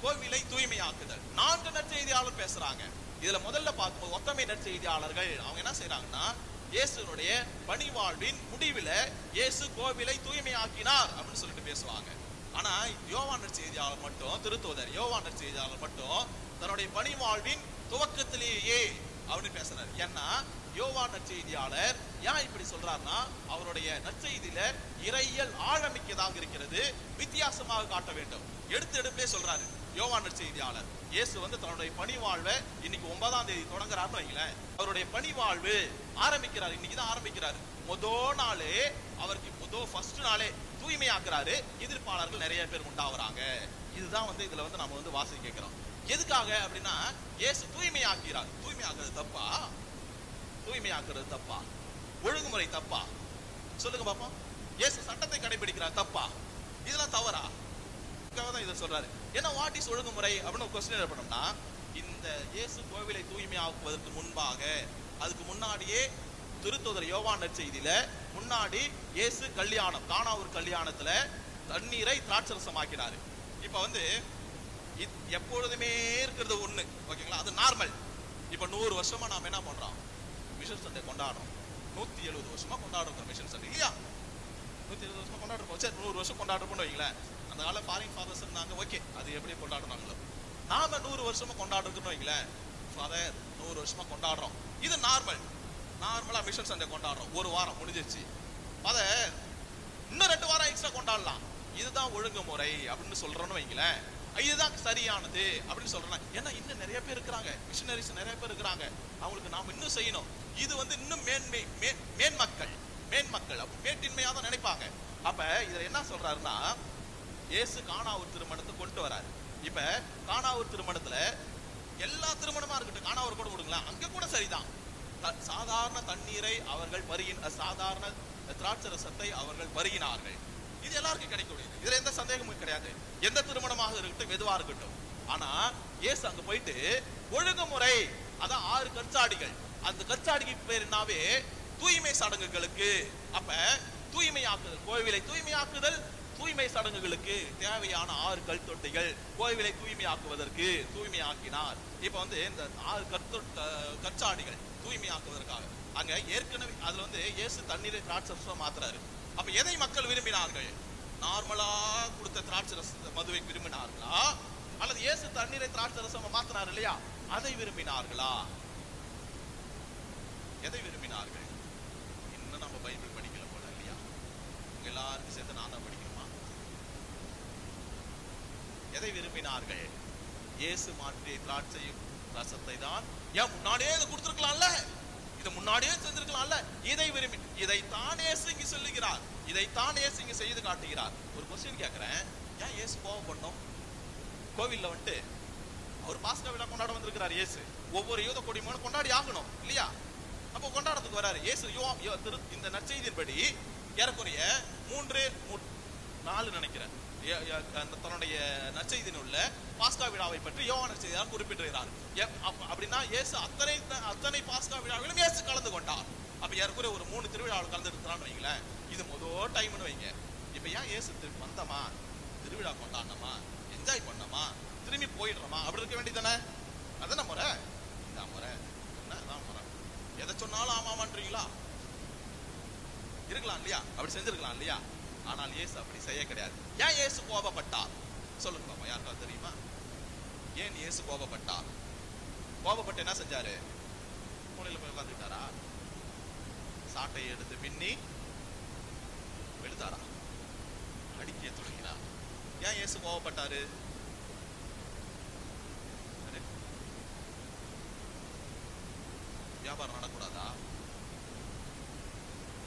கோவிலை தூய்மையாக்குதல். 4 நற்செய்தியாளர் பேசுறாங்க. இதுல முதல்ல பார்க்கும்போது ஒத்தமை நற்செய்தியாளர்கள் அவங்க என்ன செய்யறாங்கன்னா, இயேசுனுடைய பணிவாழ்வின் முடிவுல இயேசு கோவிலை தூய்மையாக்கினார் அப்படின்னு சொல்லிட்டு பேசுவாங்க. ஆனா யோவான் நற்செய்தியாளர் மட்டும், திருத்தூதர் யோவான் நற்செய்தியாளர் மட்டும் தன்னுடைய பணிவாழ்வின் துவக்கத்திலேயே அப்படின்னு பேசுறாரு. ஏன்னா யோவான் நற்செய்தியாளர் ஏன் இப்படி சொல்றாருன்னா, அவருடைய நற்செய்தியில இறையியல் ஆழமிக்கதாக இருக்கிறது, வித்தியாசமாக காட்ட வேண்டும். எடுத்தே சொல்றாரு யோவான் நற்செய்தியாளர். இயேசு வந்து தன்னுடைய பணிவாழ்வை இன்னைக்கு 9ஆம் தேதி தொடங்குறாருன்னு வைங்களேன். அவருடைய பணிவாழ்வு ஆரம்பிக்கிறாரு, இன்னைக்குதான் ஆரம்பிக்கிறாரு. நாளே அவருக்கு ஃபர்ஸ்ட் நாளே தூய்மையாக்குறாரு. எதிர்ப்பாளர்கள் நிறைய பேர் உண்டாவறாங்க. இதுதான் வந்து இதுல வந்து நம்ம வந்து வாசி கேட்கிறோம். எதுக்காக அப்படின்னா, இயேசு தூய்மையாக்கிறார். தூய்மையாக்குறது தப்பா? தூய்மையாக்குறது தப்பா? ஒழுங்குமுறை தப்பா? சொல்லுங்க பாப்போம். இயேசு சட்டத்தை கடைபிடிக்கிறார், தப்பா? இதெல்லாம் தவறா? இதை சொல்றாரு. ஏன்னா வாட் இஸ் ஒழுங்குமுறை அப்படின்னு ஒரு கொஸ்டின் எழுப்பணும்னா, இந்த இயேசு கோவிலை தூய்மையாக்குவதற்கு முன்பாக, அதுக்கு முன்னாடியே திருத்தூதர் யோவான் நற்செய்தியில முன்னாடி இயேசு கல்யாணம், கானாவூர் கல்யாணத்துல தண்ணீரை திராட்சரசமாக்கினாரு. இப்ப வந்து எப்பொழுதுமே இருக்கிறது ஒண்ணு, ஓகேங்களா? அது நார்மல். இப்ப 100 வருஷமா நாம என்ன பண்றோம்? மிஷன் சண்டே கொண்டாடுறோம். 170 வருஷமா கொண்டாடுறோம் மிஷன் சண்டே இல்லையா? 170 வருஷமா கொண்டாடுறோம். சரி, 100 வருஷம் கொண்டாடுறோம்னு வைங்களேன். அந்த கால ஃபாரின் ஃபாதர்ஸ் இருந்தாங்க, ஓகே, அது எப்படி கொண்டாடுறாங்களோ. நாம 100 வருஷமா கொண்டாடுறோம்னு வைங்களேன். ஃபாதர் 100 வருஷமா கொண்டாடுறோம், இது நார்மலா மிஷன் சண்டே கொண்டாடுறோம். ஒரு வாரம் முடிஞ்சிருச்சு, அதை இன்னும் 2 வாரம் எக்ஸ்ட்ரா கொண்டாடலாம். இதுதான் ஒழுங்குமுறை அப்படின்னு சொல்றோம்னு வைங்களேன். இதுதான் சரியானது அப்படின்னு சொல்றேன். ஏன்னா இன்னும் நிறைய பேர் இருக்கிறாங்க, மிஷனரிஸ் நிறைய பேர் இருக்கிறாங்க, அவங்களுக்கு நாம இன்னும் செய்யணும். இது வந்து இன்னும் மேன்மக்கள் மேட்டின்மையா தான் நினைப்பாங்க. அப்ப இதுல என்ன சொல்றாருன்னா, இயேசு கானாவூர் திருமணத்தை கொண்டு வராரு. இப்ப கானாவூர் திருமணத்துல எல்லா திருமணமா இருக்கட்டும், கானாவூர் கூட விடுங்களா, அங்க கூட சரிதான். சாதாரண தண்ணீரை அவர்கள் சாதாரண திராட்சரசத்தை அவர்கள் பருகினார்கள். இது எல்லாருக்கும் கிடைக்கக்கூடியது, இதுல எந்த சந்தேகமும் கிடையாது. எந்த திருமணமாக இருக்கட்டும், எதுவா இருக்கட்டும். ஆனா இயேசு அங்க போயிட்டு ஒழுங்குமுறை, அதான் 6 கற்சாடிகள். அந்த கற்சாடிக்கு பேர் என்னாவே தூய்மை சடங்குகளுக்கு. அப்ப தூய்மையாக்குதல், கோவிலை தூய்மையாக்குதல், தூய்மை சடங்குகளுக்கு தேவையான 6 கல் தொட்டிகள் கோவிலை தூய்மையாக்குவதற்கு தூய்மையாக்கினார். இப்ப வந்து இந்த 6 கற்சாடிகள் தூய்மையாக்குவதற்காக அங்க ஏற்கனவே அதுல வந்து இயேசு தண்ணீரை திராட்சரசம் மாத்துறாரு. அப்ப எதை மக்கள் விரும்பினார்கள்? நார்மலா கொடுத்த திராட்சரச மதுவை விரும்பினார்களா, அல்லது இயேசு தண்ணீரை திராட்சரசம் மாத்தினார் இல்லையா, அதை விரும்பினார்களா? எதை விரும்பினார்கள்? இன்னும் நம்ம பைபிள் படிக்கல போல இல்லையா? உங்க எல்லாருக்கும் சேர்த்து நான் தான் படிக்கணுமா? எதை விரும்பினார்கள்? இயேசு மாற்றிய திராட்சை ரசத்தை தான். ஏன் முன்னாடியே இதை கொடுத்திருக்கலாம்ல, இதை முன்னாடியே செஞ்சிருக்கலாம்ல. இதை விரும்பி, இதைத்தான் இயேசு இங்க சொல்லுகிறார், இதைத்தான் இயேசு இங்க செய்து காட்டுகிறார். ஒரு கொஸ்டின் கேட்கிறேன், ஏன் இயேசு கோபப்படணும்? கோவில்ல வந்துட்டு அவர் பாஸ்கா விழா கொண்டாட வந்திருக்கிறார் இயேசு. ஒவ்வொரு யூத கொடிமகனும் கொண்டாடி ஆகணும் இல்லையா? அப்போ கொண்டாடத்துக்கு வராரு இயேசு. இந்த நற்செய்தியின்படி ஏறக்குறைய 3-4 நினைக்கிறேன் தன்னுடைய நற்செய்தியில் உள்ள பாஸ்கா விழாவை பற்றி யோவான் நற்செய்தியாளர் குறிப்பிட்டிருக்கிறார். அப்படின்னா இயேசு அத்தனை பாஸ்கா விழாவிலும் இயேசு கலந்து கொண்டார். அப்ப ஏறக்குறைய ஒரு 3 திருவிழாவில் கலந்து இருக்கிறான்னு வைங்களேன். இது முதல் டைம்னு வைங்க. இப்ப ஏன் இயேசு வந்தமா, திருவிழா கொண்டாடணுமா, என்ஜாய் பண்ணமா, திரும்பி போயிடுறோமா, அப்படி இருக்க வேண்டியதானே? அதான முறை, இதான் முறை, என்னதான் முறை? எதை சொன்னாலும் ஆமாமான்றீங்களா? இருக்கலாம் இல்லையா, அப்படி செஞ்சிருக்கலாம் இல்லையா? ஆனால் இயேசு அப்படி செய்ய கிடையாது. ஏன் இயேசு கோபப்பட்டார் சொல்லுங்க பாப்பா, யாருக்கா தெரியுமா? ஏன் இயேசு கோபப்பட்டார்? கோபப்பட்டு என்ன செஞ்சாரு? மூலையில போய் உட்காந்துட்டாரா? சாட்டையை எடுத்து பின்னி வெளுத்தாரா? அடிக்க தொடங்கினார். ஏன் இயேசு கோபப்பட்டாரு? வியாபாரம் நடக்கூடாதா?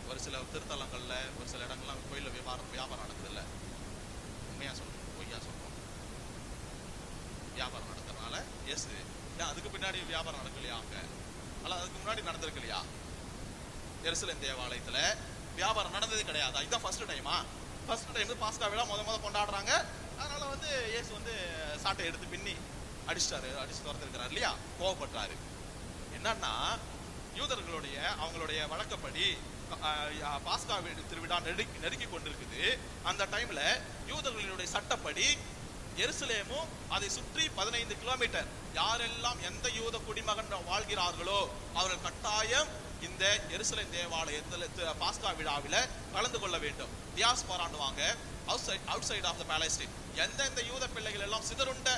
ஒரு சில திருத்தலங்கள்ல, ஒரு சில இடங்கள்லாம் கோயில்ல வியாபாரம் நடக்குது இல்ல? உண்மையா சொல்றோம், பொய்யா சொல்றோம்? வியாபாரம் நடக்கிறதுனால இயேசு ஏன் அதுக்கு பின்னாடி வியாபாரம் நடக்கலையா? அங்க அல்ல அதுக்கு முன்னாடி நடந்திருக்கு இல்லையா? எருசலேம் தேவாலயத்துல வியாபாரம் நடந்தது கிடையாது. இதுதான் ஃபர்ஸ்ட் டைமா? ஃபர்ஸ்ட் டைம் பாஸ்கா விழா முத கொண்டாடுறாங்க. அதனால வந்து இயேசு வந்து சாட்டை எடுத்து பின்னி அடிச்சு துரத்திருக்கிறார் இல்லையா? கோவப்பட்டாரு. என்னன்னா யூதர்களுடைய அவங்களுடைய வழக்கப்படி பாஸ்கா திருவிழா நெருக்கி கொண்டிருக்குது. அந்த டைம்ல யூதர்களுடைய சட்டப்படி எருசலேமும் அதை சுற்றி 15 கிலோமீட்டர் யாரெல்லாம் எந்த யூத குடிமகன் வாழ்கிறார்களோ அவர்கள் கட்டாயம் இந்த எருசலேம் தேவாலயத்தில் பாஸ்கா விழாவில கலந்து கொள்ள வேண்டும். டியாஸ்போரான்னுவாங்க, outside of the Palestine. எந்தெந்த யூத பிள்ளைகள் எல்லாம் சிதறுண்ட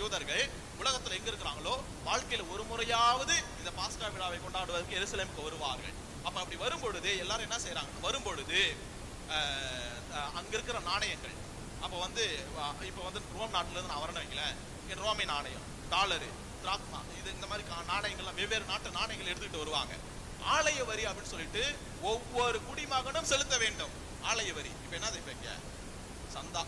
யூதர்கள் உலகத்துல எங்க இருக்கிறாங்களோ வாழ்க்கையில ஒரு முறையாவது இந்த பாஸ்கா விழாவை கொண்டாடுவதற்கு எருசலேமுக்கு வருவார்கள். அப்ப அப்படி வரும்பொழுது எல்லாரும் என்ன செய்யறாங்க? வரும்பொழுது அங்க இருக்கிற நாணயங்கள், அப்ப வந்து இப்ப வந்து ரோம் நாட்டுல இருந்து நான் வரணும் வைங்களேன், ரோமை நாணயம், டாலரு, திராக்மா, இது இந்த மாதிரி நாணயங்கள்லாம் வெவ்வேறு நாட்டு நாணயங்கள் எடுத்துக்கிட்டு வருவாங்க. ஆலய வரி அப்படின்னு சொல்லிட்டு ஒவ்வொரு குடிமகனும் செலுத்த வேண்டும் ஆலய வரி. இப்ப என்ன வைப்பீங்க? சந்தா,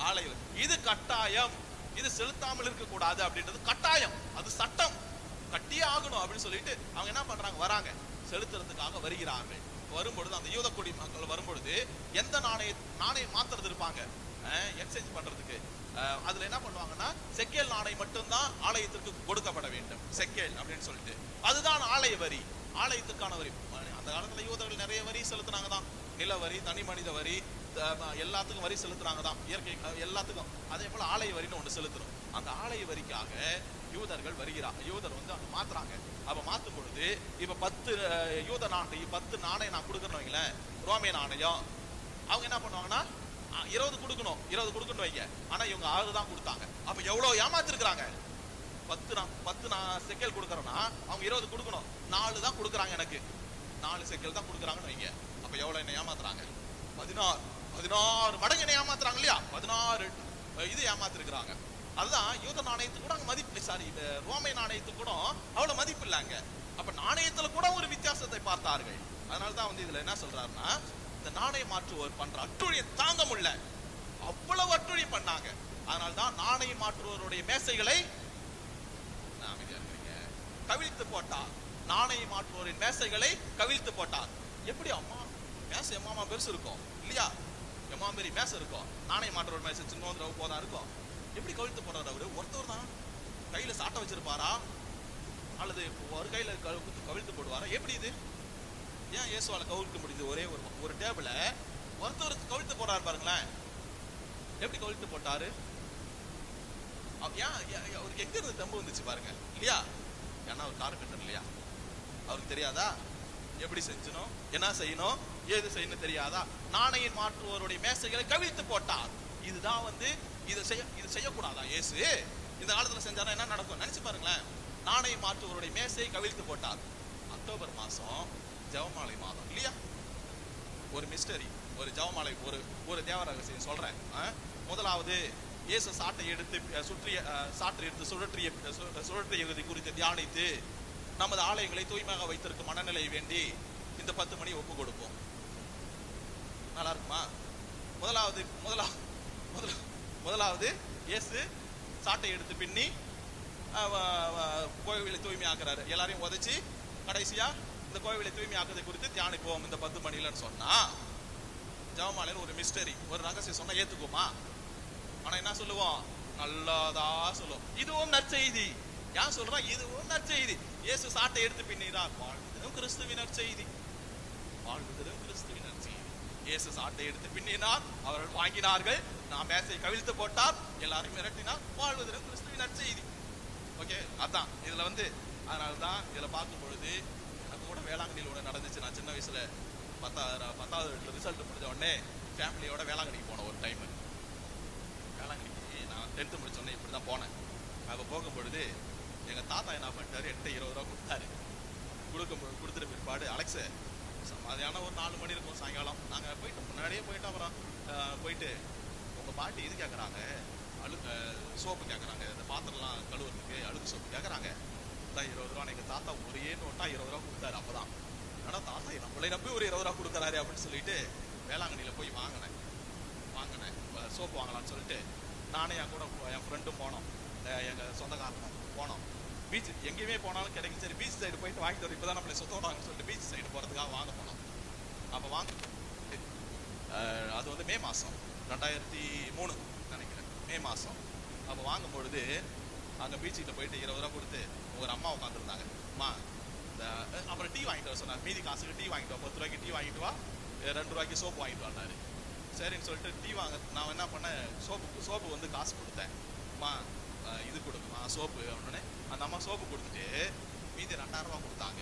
ஆலய வரி. இது கட்டாயம், இது செலுத்தாமல் இருக்க கூடாது அப்படின்றது கட்டாயம், அது சட்டம், கட்டியே ஆகணும் அப்படின்னு சொல்லிட்டு அவங்க என்ன பண்றாங்க? வராங்க, செலுத்துறதுக்காக வருகிறார்கள். வரும்பொழுது அந்த யூத குடி மக்கள் வரும்பொழுது எந்த நாணயம் மாத்துறது இருப்பாங்க எக்ஸ்சேஞ்ச் பண்றதுக்கு, அதுல என்ன பண்ணுவாங்கன்னா செக்கேல் நாணயம் மட்டும்தான் ஆலயத்திற்கு கொடுக்கப்பட வேண்டும், செக்கேல் அப்படின்னு சொல்லிட்டு. அதுதான் ஆலய வரி, ஆலயத்துக்கான வரி. அந்த காலத்துல யூதர்கள் நிறைய வரி செலுத்தினாங்க தான், நில வரி, தனி மனித வரி, எல்லாத்துக்கும் வரி செலுத்துறாங்க தான், இயற்கை எல்லாத்துக்கும். அதே போல ஆலய வரின்னு ஒண்ணு செலுத்தணும். அந்த ஆலய வரிக்காக யூதர்கள் வருகிறாங்க, யூதர் வந்து அங்க மாத்துறாங்க. அப்ப மாத்தும் பொழுது இப்ப 10 யூத நாணயம் 10 நாணயம் நான் கொடுக்கணும் வைங்களேன், ரோமிய நாணயம், அவங்க என்ன பண்ணுவாங்கன்னா 20 கொடுக்கணும் வைங்க. ஆனா இவங்க 6 தான் கொடுத்தாங்க. அப்ப எவ்வளவு ஏமாத்திருக்கிறாங்க? 10 நான் செக்கல் கொடுக்கறேன்னா அவங்க 20 கொடுக்கணும், 4 தான் கொடுக்குறாங்க, எனக்கு 4 செக்கல் தான் கொடுக்குறாங்கன்னு வைங்க. அப்ப எவ்வளவு என்ன ஏமாத்துறாங்க? 16 மடங்கு என்ன ஏமாத்துறாங்க இல்லையா? 16 இது ஏமாத்திருக்கிறாங்க. அதுதான் யூத நாணயத்துக்கு கூட அங்க மதிப்பு, சாரி ரோமை நாணயத்துக்கு கூட அவ்வளவு மதிப்பு இல்லைங்க. அப்ப நாணயத்துல கூட ஒரு வித்தியாசத்தை பார்த்தார்கள். அதனாலதான் வந்து இதுல என்ன சொல்றாருன்னா, இந்த நாணய மாற்றுவோர் பண்ற அட்டுழியை தாங்க முடியல, அவ்வளவு அட்டுழி பண்ணாங்க. அதனால்தான் நாணய மாற்றுவோருடைய மேசைகளை கவிழ்த்து போட்டார், நாணய மாற்றுவோரின் மேசைகளை கவிழ்த்து போட்டார். எப்படி அம்மா மேசை எம்மாமா பெருசு இருக்கும் இல்லையா, எம்மா மாரி மேசை இருக்கும். நாணய மாற்றோட மேசை சின்ன போதா இருக்கும். எப்படி கவிழ்த்து போடுறாரு அவரு? ஒருத்தவர் தான் கையில சாட்டை வச்சிருப்பாரா அல்லது ஒரு கையில கவிழ்த்து போடுவாரா? எப்படி இது? ஏன் இயேசுவால கவிழ்க்க முடியுது? ஒரே ஒரு டேபிள ஒருத்தவருக்கு கவிழ்த்து போடுறாரு பாருங்களேன். எப்படி கவிழ்த்து போட்டாரு? ஏன் அவருக்கு எங்க இருந்து தம்பு வந்துச்சு பாருங்க இல்லையா? ஏன்னா அவர் கார்பெண்டர் இல்லையா? அவருக்கு தெரியாதா எப்படி செஞ்சணும், என்ன செய்யணும், ஏது செய்யணும் தெரியாதா? நாணயம் மாற்றுவோருடைய மேசைகளை கவிழ்த்து போட்டார். இதுதான் இது செய்யக்கூடாதா இயேசு? இந்த காலத்துல செஞ்சாலும் என்ன நடக்கும் நினைச்சு பாருங்களேன். நாணயம் மாற்றுவோருடைய மேசையை கவிழ்த்து போட்டார். அக்டோபர் மாசம் ஜெபமாலை மாதம் இல்லையா? ஒரு மிஸ்டரி, ஒரு ஜெபமாலை, ஒரு தேவ ரகசியம் சொல்றேன். முதலாவது இயேசு சாட்டை எடுத்து சுழற்றியதை குறித்து தியானித்து நமது ஆலயங்களை தூய்மையாக வைத்திருக்கும் மனநிலையை வேண்டி இந்த 10 மணி ஒப்பு கொடுப்போம். நல்லா இருக்குமா? முதலாவது இயேசு சாட்டை எடுத்து பின்னி கோவிலை தூய்மையாக்குறாரு. எல்லாரையும் உதைச்சி கடைசியா இந்த கோவிலை தூய்மையாக்குறதை குறித்து தியானிப்போம் இந்த 10 மணிலன்னு சொன்னா, ஜெபமாலையில் ஒரு மிஸ்டரி, ஒரு ரகசியம் சொன்னா ஏத்துக்குமா? ஆனா என்ன சொல்லுவோம்? நல்லதா சொல்லுவோம். இதுவும் நற்செய்தி. ஏன் சொல்றான்? இதுவும் நற்செய்தி. இயேசு சாட்டை எடுத்து பின்னிறார். வாழ்வதும் கிறிஸ்துவின் நற்செய்தி. வாழ்வதும் கிறிஸ்துவின் நற்செய்தி. இயேசு சாட்டை எடுத்து பின்னினார், அவர்கள் வாங்கினார்கள். நான் மேசை கவிழ்த்து போட்டார், எல்லாரும் மிரட்டினார். வாழ்வதும் கிறிஸ்துவின் நற்செய்தி. ஓகே, அதான் இதுல அதனாலதான் இதுல பார்க்கும் பொழுது எனக்கு கூட வேளாங்கண்ணியில் ஒன்று நடந்துச்சு. நான் சின்ன வயசுல 10வது ரிசல்ட் முடிஞ்ச உடனே ஃபேமிலியோட வேளாங்கண்ணிக்கு போனேன். ஒரு டைம் வேளாங்கண்ணிக்கு நான் 10th முடிச்ச உடனே இப்படிதான் போனேன். அப்ப போகும் பொழுது எங்க தாத்தா என்ன பண்ணிட்டாரு, என்கிட்ட 20 ரூபா கொடுத்தாரு. கொடுத்துட்டு பிற்பாடு, அலெக்ஸ் மதியானம் ஒரு 4 மணி இருக்கும் சாயங்காலம், நாங்க முன்னாடியே போயிட்டோம். அப்புறம் போயிட்டு உங்க பாட்டி இது கேட்கறாங்க, சோப்பு கேட்கறாங்க, இந்த பாத்திரம்லாம் கழுவுறதுக்கு அழுக்கு சோப்பு கேட்கறாங்க. 20 ரூபா. எங்க தாத்தா ஒரே நோட்டா 20 ரூபா கொடுத்தாரு. அப்பதான் ஆனா தாத்தா நம்மளை நம்பி ஒரு 20 ரூபா கொடுக்குறாரு அப்படின்னு சொல்லிட்டு வேளாங்கண்ணியில போய் வாங்கினேன். சோப்பு வாங்கலாம்னு சொல்லிட்டு நானே என் கூட என் ஃப்ரெண்டும் போனோம், எங்க சொந்தக்காரனும் போனோம். பீச் எங்கேயுமே போனாலும் கிடைக்கும், சரி பீச் சைடு போயிட்டு வாங்கிட்டு வரோம், இப்பதான் நம்மளை சுத்தோடாங்கன்னு சொல்லிட்டு பீச் சைடு போறதுக்காக வாங்க போனோம். அப்ப அது மே மாசம் 2003 நினைக்கிறேன், மே மாசம். அப்ப வாங்கும் பொழுது அங்க பீச்சுக்கிட்ட போயிட்டு 20 ரூபா கொடுத்து ஒரு அம்மா உட்காந்துருந்தாங்க. அம்மா அப்புறம் டீ வாங்கிட்டு வர சொன்னார். மீதி காசுக்கு டீ வாங்கிட்டு வா, 10 ரூபாய்க்கு டீ வாங்கிட்டு வா, 2 ரூபாய்க்கு சோப்பு வாங்கிட்டு வந்தாரு. சரின்னு சொல்லிட்டு டீ வாங்க நான் என்ன பண்ணேன், சோப்பு காசு கொடுத்தேன். அம்மா இது கொடுக்குமா சோப்பு அப்படின்னு. அந்த அம்மா சோப்பு கொடுத்துட்டு மீதி 2000 ரூபா கொடுத்தாங்க.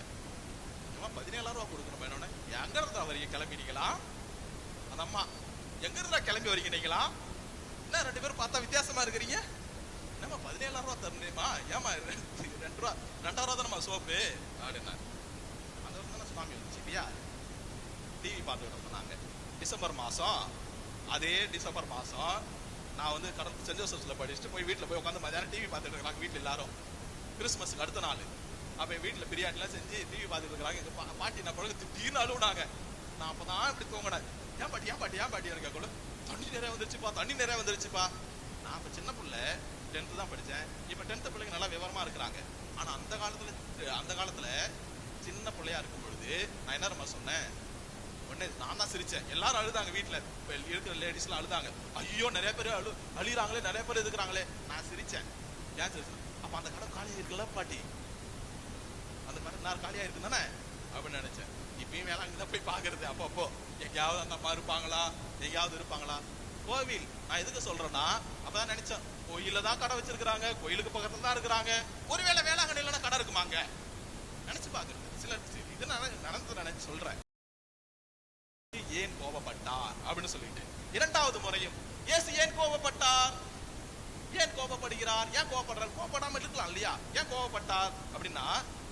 அம்மா 17,000 ரூபா கொடுக்கணும். என்னன்னு எங்க இருந்தா வரீங்க, கிளம்பினீங்களா? அந்த அம்மா எங்க இருந்தா கிளம்பி வரீங்க நீங்களா? என்ன 2 பேரும் பார்த்தா வித்தியாசமா இருக்கிறீங்க? என்னம்மா 17,000 ரூபா தரணுமா? ஏமா 2 ரூபா 2000 ரூபா தானம்மா சோப்பு அப்படின்னா. அந்த வருஷம் தானே சுவாமி வந்துச்சு இல்லையா? டிவி பார்த்துக்கிட்டு இருந்தாங்க. டிசம்பர் மாசம், அதே டிசம்பர் மாசம் நான் கடந்து சென்ட் ஜோசப்ஸ்ல படிச்சுட்டு போய் வீட்டில் போய் உட்காந்து மதியானம் டிவி பார்த்துட்டு இருக்காங்க வீட்டில் எல்லாரும். கிறிஸ்துமஸுக்கு அடுத்த நாள் அப்போ வீட்டில் பிரியாணிலாம் செஞ்சு டிவி பார்த்துட்டு இருக்கிறாங்க. எங்கள் பாட்டி நான் பிறகு திடீர்னு அழுவுனாங்க. நான் அப்போதான் இப்படி தூங்கினேன். ஏன் பாட்டி எனக்கு கூட தண்ணி நிறைய வந்துருச்சுப்பா. நான் இப்போ சின்ன பிள்ளை 10th தான் படித்தேன். இப்போ 10th பிள்ளைங்க நல்லா விவரமா இருக்கிறாங்க. ஆனால் அந்த காலத்துல சின்ன பிள்ளையா இருக்கும் பொழுது நான் என்ன சொன்னேன், உடனே நான் தான் சிரிச்சேன். எல்லாரும் அழுதாங்க, வீட்டில் இருக்கிற லேடிஸ்லாம் அழுதாங்க. ஐயோ நிறைய பேர் அழிறாங்களே, நிறைய பேர் இருக்கிறாங்களே. நான் சிரிச்சேன். ஏன் சிரிச்சேன்? அப்ப அந்த கடை காலியா இருக்குல்ல பாட்டி, அந்த கடை நேரம் காலியா இருக்கு தானே அப்படின்னு நினைச்சேன். இப்பயும் வேளாங்கண்ணி தான் போய் பாக்குறது. அப்பப்போ எங்கேயாவது அந்த அம்மா இருப்பாங்களா, எங்கேயாவது இருப்பாங்களா. கோவில் நான் எதுக்கு சொல்றேன்னா, அப்பதான் நினைச்சேன் கோயில தான் கடை வச்சிருக்கிறாங்க, கோயிலுக்கு பக்கத்துல தான் இருக்கிறாங்க, ஒருவேளை வேளாங்கண்ணி இல்லைன்னா கடை இருக்குமாங்க நினைச்சு பாக்குறது. சில இது நடந்து நினைச்சு சொல்றேன். ஏன் கோபப்பட்டார் அப்படின்னு சொல்லிட்டு 2வது முறையும் இயேசு ஏன் கோபப்பட்டார், ஏன் கோபப்படுகிறார், ஏன் கோபப்படுறார்? கோபப்படாம இருக்கலாம் இல்லையா? ஏன் கோபப்பட்டார் அப்படின்னா,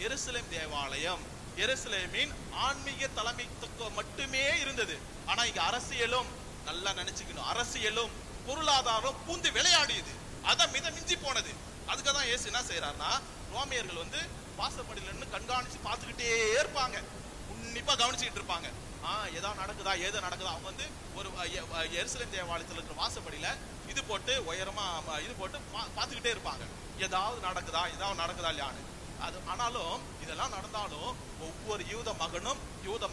எருசலேம் தேவாலயம் எருசலேமின் ஆன்மீக தலைமைத்துவம் மட்டுமே இருந்தது. ஆனா இங்க அரசியலும், நல்லா நினைச்சுக்கணும், அரசியலும் பொருளாதாரம் பூந்து விளையாடியது. அதான் மிஞ்சி போனது. அதுக்காகதான் இயேசு என்ன செய்யறாருன்னா, ரோமியர்கள் வாசப்படியில இருந்து கண்காணிச்சு பார்த்துக்கிட்டே இருப்பாங்க, உன்னிப்பா கவனிச்சுக்கிட்டு இருப்பாங்க. ஏதாவது நடக்குதா, ஏதோ நடக்குதா. அவங்க ஒரு எருசலேம் தேவாலயத்தில் இருக்கிற வாசப்படியில இது போட்டு உயரமா இது போட்டு பார்த்துக்கிட்டே இருப்பாங்க. ஏதாவது நடக்குதா இல்லையான்னு. அது ஆனாலும் இதெல்லாம் நடந்தாலும் ஒவ்வொரு யூத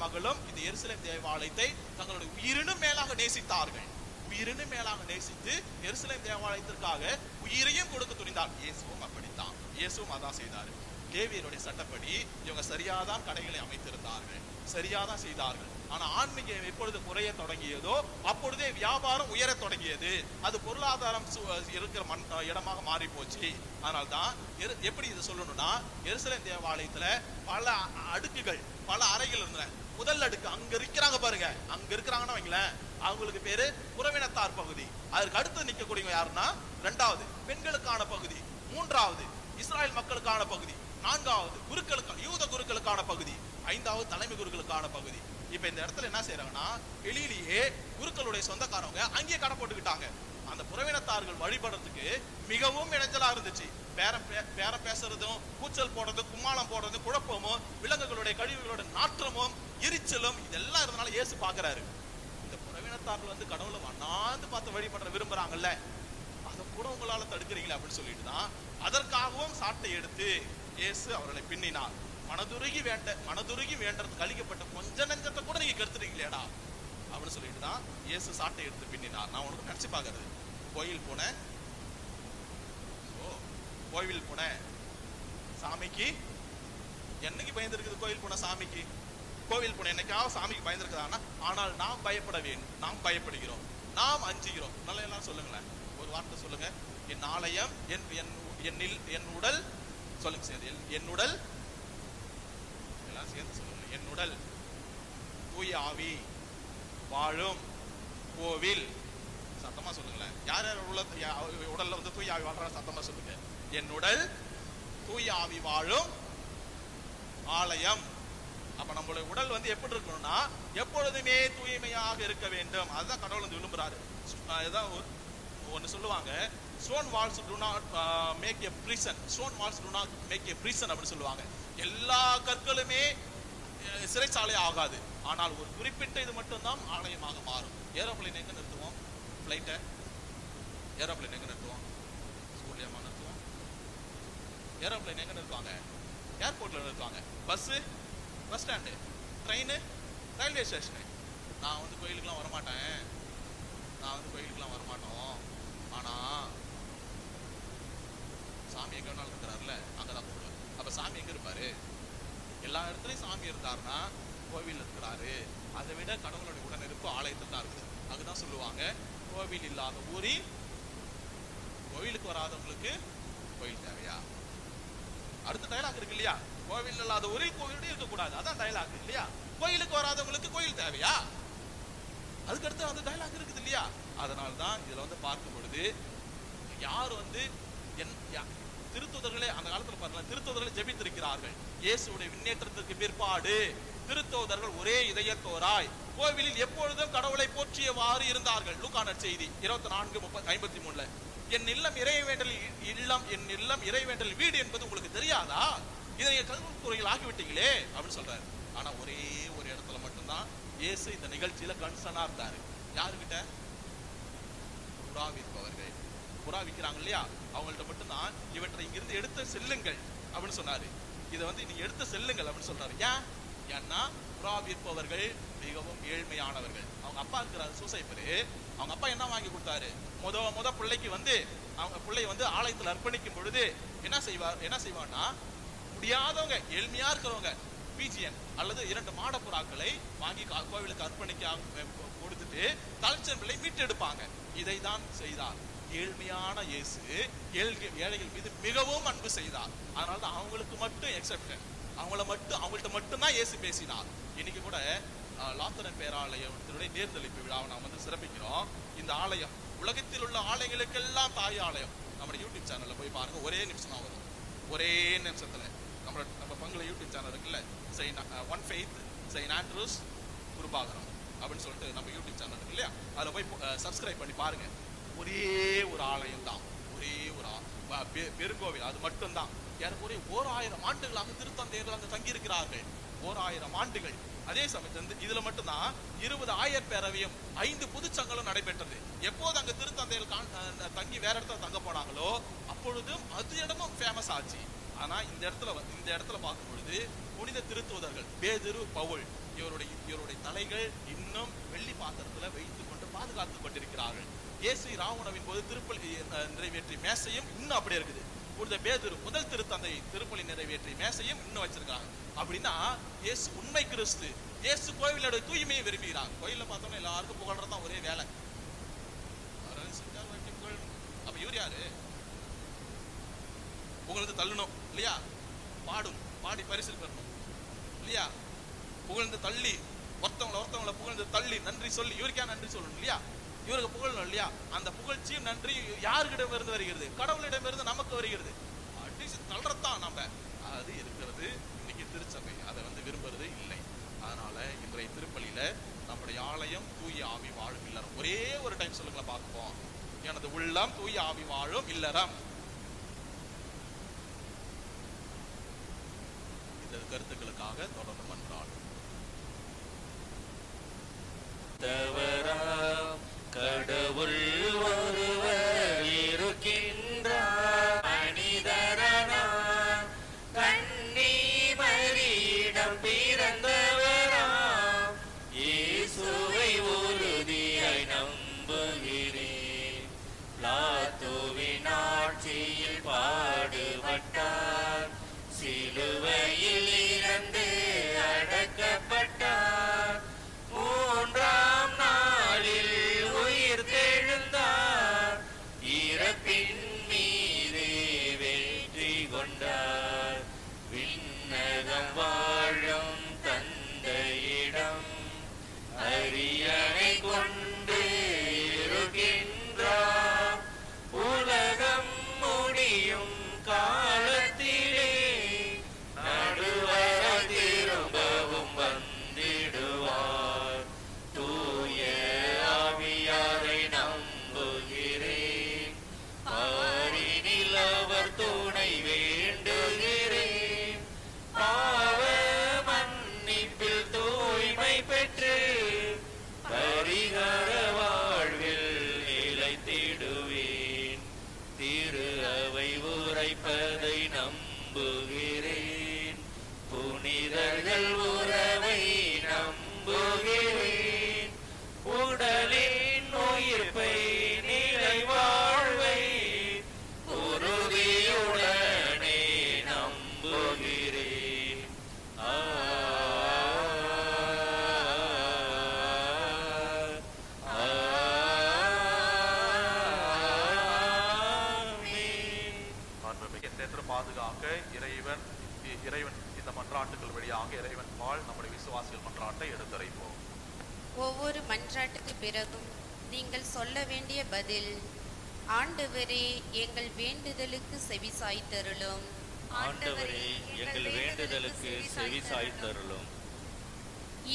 மகளும் இந்த எருசலேம் தேவாலயத்தை தங்களுடைய உயிரினும் மேலாக நேசித்தார்கள். உயிரினும் மேலாக நேசித்து எருசலேம் தேவாலயத்திற்காக உயிரையும் கொடுக்க துணிந்தார். இயேசுவும் அப்படித்தான், இயேசுவும் அதான் செய்தார். லேவியருடைய சட்டப்படி இவங்க சரியாதான் கடைகளை அமைத்திருந்தார்கள், சரியாதான் செய்தார்கள். ஆனா ஆன்மீகம் எப்பொழுது குறைய தொடங்கியதோ அப்பொழுதே வியாபாரம் உயர தொடங்கியது. அது பொருளாதாரம் இருக்கிற இடமாக மாறி போச்சு. ஆனால் தான் எப்படி இதை சொல்லணும்னா, எருசலேம் தேவாலயத்துல பல அடுக்குகள், பல அறைகள் இருந்தன. முதல் அடுக்கு அங்க இருக்கிறாங்க பாருங்க, அங்க இருக்கிறாங்கன்னு வைங்களேன், அவங்களுக்கு பேரு புறவினத்தார் பகுதி. அதற்கு அடுத்து நிற்கக்கூடியவங்க யாருன்னா இரண்டாவது பெண்களுக்கான பகுதி, மூன்றாவது இஸ்ராயல் மக்களுக்கான பகுதி, நான்காவது யூத குருக்களுக்கான பகுதி, ஐந்தாவது தலைமை குருக்களுக்கான பகுதி. இப்ப இந்த இடத்துல என்ன செய்யறாங்கன்னா, வெளியிலேயே குருக்களுடைய சொந்தக்காரவங்க அங்கேயே கடை போட்டுக்கிட்டாங்க. அந்த புறவினத்தார்கள் வழிபடுறதுக்கு மிகவும் இடைஞ்சலா இருந்துச்சு. பேரம் பேசுறதும், கூச்சல் போடுறதும், கும்மாளம் போடுறதும், குழப்பமும், விலங்குகளுடைய கழிவுகளோட நாற்றமும், எரிச்சலும், இதெல்லாம் இருந்தனால இயேசு பாக்குறாரு. இந்த புறவினத்தார்கள் வந்து கடவுளை அண்ணாந்து பார்த்து வழிபடுற விரும்புறாங்கல்ல, அதை கூட உங்களால தடுக்கிறீங்களா அப்படின்னு சொல்லிட்டு தான் அதற்காகவும் சாட்டை எடுத்து இயேசு அவர்களை பின்னினார். மனதுருகி வேண்டது கழிக்கப்பட்ட கொஞ்ச நெஞ்சத்தை கூட நீங்க கெடுத்துட்டீங்களேடா அப்படின்னு சொல்லிட்டு தான் இயேசு சாட்டை எடுத்து பின்னினார். நான் உனக்கு நினைச்சு பாக்குறது, கோயில் போன சாமிக்கு என்னைக்கு பயந்துருக்குது? கோவில் போன என்னைக்காவது சாமிக்கு பயந்துருக்குதான்னா, ஆனால் நாம் நாம் பயப்படுகிறோம், நாம் அஞ்சுகிறோம். நல்லா எல்லாம் சொல்லுங்களேன், ஒரு வார்த்தை சொல்லுங்க. என் ஆலயம், என் உடல், சொல்லுங்க சேர்ந்து, என் உடல், எல்லாம் சேர்ந்து சொல்லுங்க. என் உடல் தூய ஆவி வாழும் கோவில். சத்தமா சொல்லுங்களேன். யார் உடல்ல வந்து தூய ஆவி வாழ்ற சத்தமா சொல்லுங்க. என் உடல் தூய ஆவி வாழும் ஆலயம். அப்ப நம்மளுடைய உடல் வந்து எப்படி இருக்கணும்னா, எப்பொழுதுமே தூய்மையாக இருக்க வேண்டும். அதுதான் கடவுள் வந்து விரும்புறாரு. அதுதான் ஒன்னு சொல்லுவாங்க, stone walls do not make a prison. Stone walls do not make a prison அப்படி சொல்லுவாங்க. எல்லா கற்களுமே சிறைச்சாலை ஆகாது, ஆனால் ஒரு குறிப்பிட்ட இது மட்டும்தான் ஆலயமாக மாறும். ஏரோப்ளேன் எங்க நிறுத்துவோம்? பிளைட்டை ஏரோப்ளேன் எங்க நிறுத்துவோம்? ஸ்கூல்லையமா நிறுத்துவோம்? ஏரோப்ளேன் எங்க நிறுத்துவாங்க? ஏர்போர்ட்ல நிறுத்துவாங்க. Bus stand, train railway station. நான் வந்து கோயிலுக்குலாம் வரமாட்டேன், வரமாட்டோம். ஆனா சாமி எங்க வேணாலும் இருக்கிறாருல, அங்கதான் போடுவார். அப்ப சாமி எங்க இருப்பாரு? எல்லா இடத்துலயும் சாமி இருந்தாருன்னா கோவில் இருக்கிறாரு. அதை விட கடவுளுடைய உடனிருப்பு ஆலயத்தில் தான் இருக்குது. அதுதான் சொல்லுவாங்க, கோவில் இல்லாத ஊரில் கோவிலுக்கு வராதவங்களுக்கு கோயில் தேவையா? அடுத்த டைலாக் இருக்கு இல்லையா? கோவில் இல்லாத ஊரில் கோவிலுடைய இருக்கக்கூடாது. அதான் டைலாக் இல்லையா? கோயிலுக்கு வராதவங்களுக்கு கோயில் தேவையா? அதுக்கு அடுத்து அந்த டைலாக் இருக்குது இல்லையா? அதனால்தான் இதுல வந்து பார்க்கும் பொழுது யார் வந்து திருத்தூதர்களே அந்த காலத்துல பாருங்க, திருத்தூதர்கள் ஜெபித்திருக்கிறார்கள். இயேசுடைய விண்ணேற்றத்திற்கு பிற்பாடு திருத்தூதர்கள் ஒரே இதயத்தோராய் கோவிலில் எப்பொழுதும் கடவுளை போற்றியவாறு இருந்தார்கள். லூக்கா நற்செய்தி 24:53. என் இல்லம் இறைவேண்டல் வீடு என்பது உங்களுக்கு தெரியாதா? இதை கல்விக்குறைகள் ஆகிவிட்டீங்களே அப்படின்னு சொல்றாரு. ஆனா ஒரே ஒரு இடத்துல மட்டும்தான் இயேசு இந்த நிகழ்ச்சியில கன்சர்னா இருந்தாரு. யாருக்கிட்ட? புறாவிற்பவர்கள். புறா விற்கிறாங்க இல்லையா, அவங்கள்ட்ட மட்டும்தான் இவற்றை இங்கிருந்து எடுத்து செல்லுங்கள் அப்படின்னு சொன்னாரு. இதை வந்து நீங்க எடுத்து செல்லுங்கள் அப்படின்னு சொல்றாரு. ஏன்னா புறா விற்பவர்கள் மிகவும் ஏழ்மையானவர்கள். அவங்க அப்பா இருக்கிறாரு சூசைப்பரு. அவங்க அப்பா என்ன வாங்கி கொடுத்தாரு? முத பிள்ளைக்கு வந்து அவங்க பிள்ளை வந்து ஆலயத்தில் அர்ப்பணிக்கும் பொழுது என்ன செய்வான்னா, முடியாதவங்க ஏழ்மையா இருக்கிறவங்க பிஜிஎன் அல்லது 2 மாடப்புறாக்களை வாங்கி கோவிலுக்கு அர்ப்பணிக்க கொடுத்துட்டு தலைச்சன் பிள்ளை மீட்டெடுப்பாங்க. இதை தான் செய்தார். ஏழ்மையான இயேசு ஏழைகள் மீது மிகவும் அன்பு செய்தார். அதனாலதான் அவங்களுக்கு மட்டும் எக்ஸெப்ஷன், அவங்கள்ட்ட மட்டும்தான் இயேசு பேசினார். இன்னைக்கு கூட லாத்தரன் பேராலயத்தினுடைய நேர்ந்தளிப்பு விழாவை நாம் வந்து சிறப்பிக்கிறோம். இந்த ஆலயம் உலகத்தில் உள்ள ஆலயங்களுக்கெல்லாம் தாய் ஆலயம். நம்ம யூடியூப் சேனல்ல போய் பாருங்க, ஒரே நிமிஷம் தான் வரும். ஒரே நிமிஷத்துல நம்ம பங்குல யூடியூப் சேனல் இருக்குல்ல, ஒன் ஃபெய்த் செயின்ட் ஆண்ட்ரூஸ் குருபாகரம் அப்படின்னு சொல்லிட்டு நம்ம யூடியூப் சேனல் இருக்கு இல்லையா, அதுல போய் சப்ஸ்கிரைப் பண்ணி பாருங்க. ஒரே ஒரு ஆலயம் தான், ஒரே ஒரு பெருங்கோவில், அது மட்டும்தான். ஏறக்குறைய 1000 ஆண்டுகளாக திருத்தந்தையர்கள் அங்கு தங்கி இருக்கிறார்கள். 1000 ஆண்டுகள். அதே சமயத்தில் இதுல மட்டும்தான் 20 ஆயர் பேரவையும் 5 புதுச்சங்களும் நடைபெற்றது. எப்போது அங்க திருத்தந்தையர்கள் தங்கி வேற இடத்துல தங்க போனாங்களோ அப்பொழுதும் அது இடமும் ஃபேமஸ் ஆச்சு. ஆனா இந்த இடத்துல பார்க்கும் பொழுது புனித திருத்தூதர்கள் பேதுரு, பவுல் இவருடைய தலைகள் இன்னும் வெள்ளி பாத்திரத்துல வைத்துக் கொண்டு பாதுகாத்துக் கொண்டிருக்கிறார்கள். இயேசு ராவுணவின் போது திருப்பலி நிறைவேற்றிய மேசையும் இன்னும் அப்படியே இருக்குது. புனித பேதுரு முதல் திருத்தந்தை திருப்பலி நிறைவேற்றிய மேசையும் இன்னும் வச்சிருக்காங்க. அப்படின்னா இயேசு உண்மை கிறிஸ்து. இயேசு கோவிலோட தூய்மையை விரும்புகிறாங்க. கோயில பார்த்தோம்னா எல்லாருக்கும் புகழ்றதான் ஒரே வேலை. அப்ப இவர் யாரு? புகழ்ந்து தள்ளணும் இல்லையா? பாடி பரிசில் பெறணும் இல்லையா? புகழ்ந்து தள்ளி ஒருத்தவங்களை புகழ்ந்து தள்ளி நன்றி சொல்லி இவருக்கே நன்றி சொல்லணும் இல்லையா? இவருக்கு புகழணும் இல்லையா? அந்த புகழ்ச்சியும் நன்றி யாருக்கிடம் இருந்து வருகிறது? கடவுளிடம் இருந்து நமக்கு வருகிறது. தள்ளுறதான் நம்ம அது இருக்கிறது. இன்னைக்கு திருச்சபை அதை விரும்புறது இல்லை. அதனால இன்றைய திருப்பலியில நம்முடைய ஆலயம் தூய ஆவி வாழும் இல்லறம். ஒரே ஒரு டைம் சொல்லுங்களேன் பார்ப்போம். எனது உள்ளம் தூய ஆவி வாழும் இல்லறம். இந்த கருத்துக்களுக்காக தொடர்ந்து மன்றாடும். கடவுள் ஒருவர் இருக்கின்றார், மனிதரானார், கன்னி மரியிடம் பிறந்தவராம், இயேசுவை உறுதியாய் நம்புகிறேன். பிலாத்துவின் ஆட்சியில் பாடுபட்டார், சிலுவையில் இறந்து அடக்கப்பட்டார், மூன்றாம் நாளில் உயிர் தெழுந்தார், இறப்பின் மீது வெற்றி கொண்டார். விண்ணகம் வாழும் தந்தையிடம் அரியணை கொண்டு இருக்கின்றார், உலகம் முடியும் காலத்திலே நடுவர் திரும்பவும் வந்திடுவார். தூய ஆவியாரை நம்புகிறேன், பாரினில் அவர் துணை வேண்டுகிறேன். பாவ மன்னிப்பில் தூய்மை பெற்று பரிகார வாழ்வில் நிலைத்திடுவேன். திரு அவை உரைப்பதை நம்புகிறேன், புனிதர்கள் உறவை நம்புகிறேன். உடலின் உயிர்ப்பை நிலை வாழ்வை உறுதியுடனே நம்புகிறேன். பாதுகாக்க இறைவன் இந்த மன்றாட்டுகள் வழியாக இறைவன் பால் நம்முடைய விசுவாசிகள் மன்றாட்டை எடுத்துரைப்போம். ஒவ்வொரு மன்றாட்டுக்கு பிறகும் நீங்கள் சொல்ல வேண்டிய பதில்: ஆண்டவரே எங்கள் வேண்டுதலுக்கு செவி சாய்த்தருளும். ஆண்டவரே எங்கள் வேண்டுதலுக்கு செவி சாய்த்தருளும்.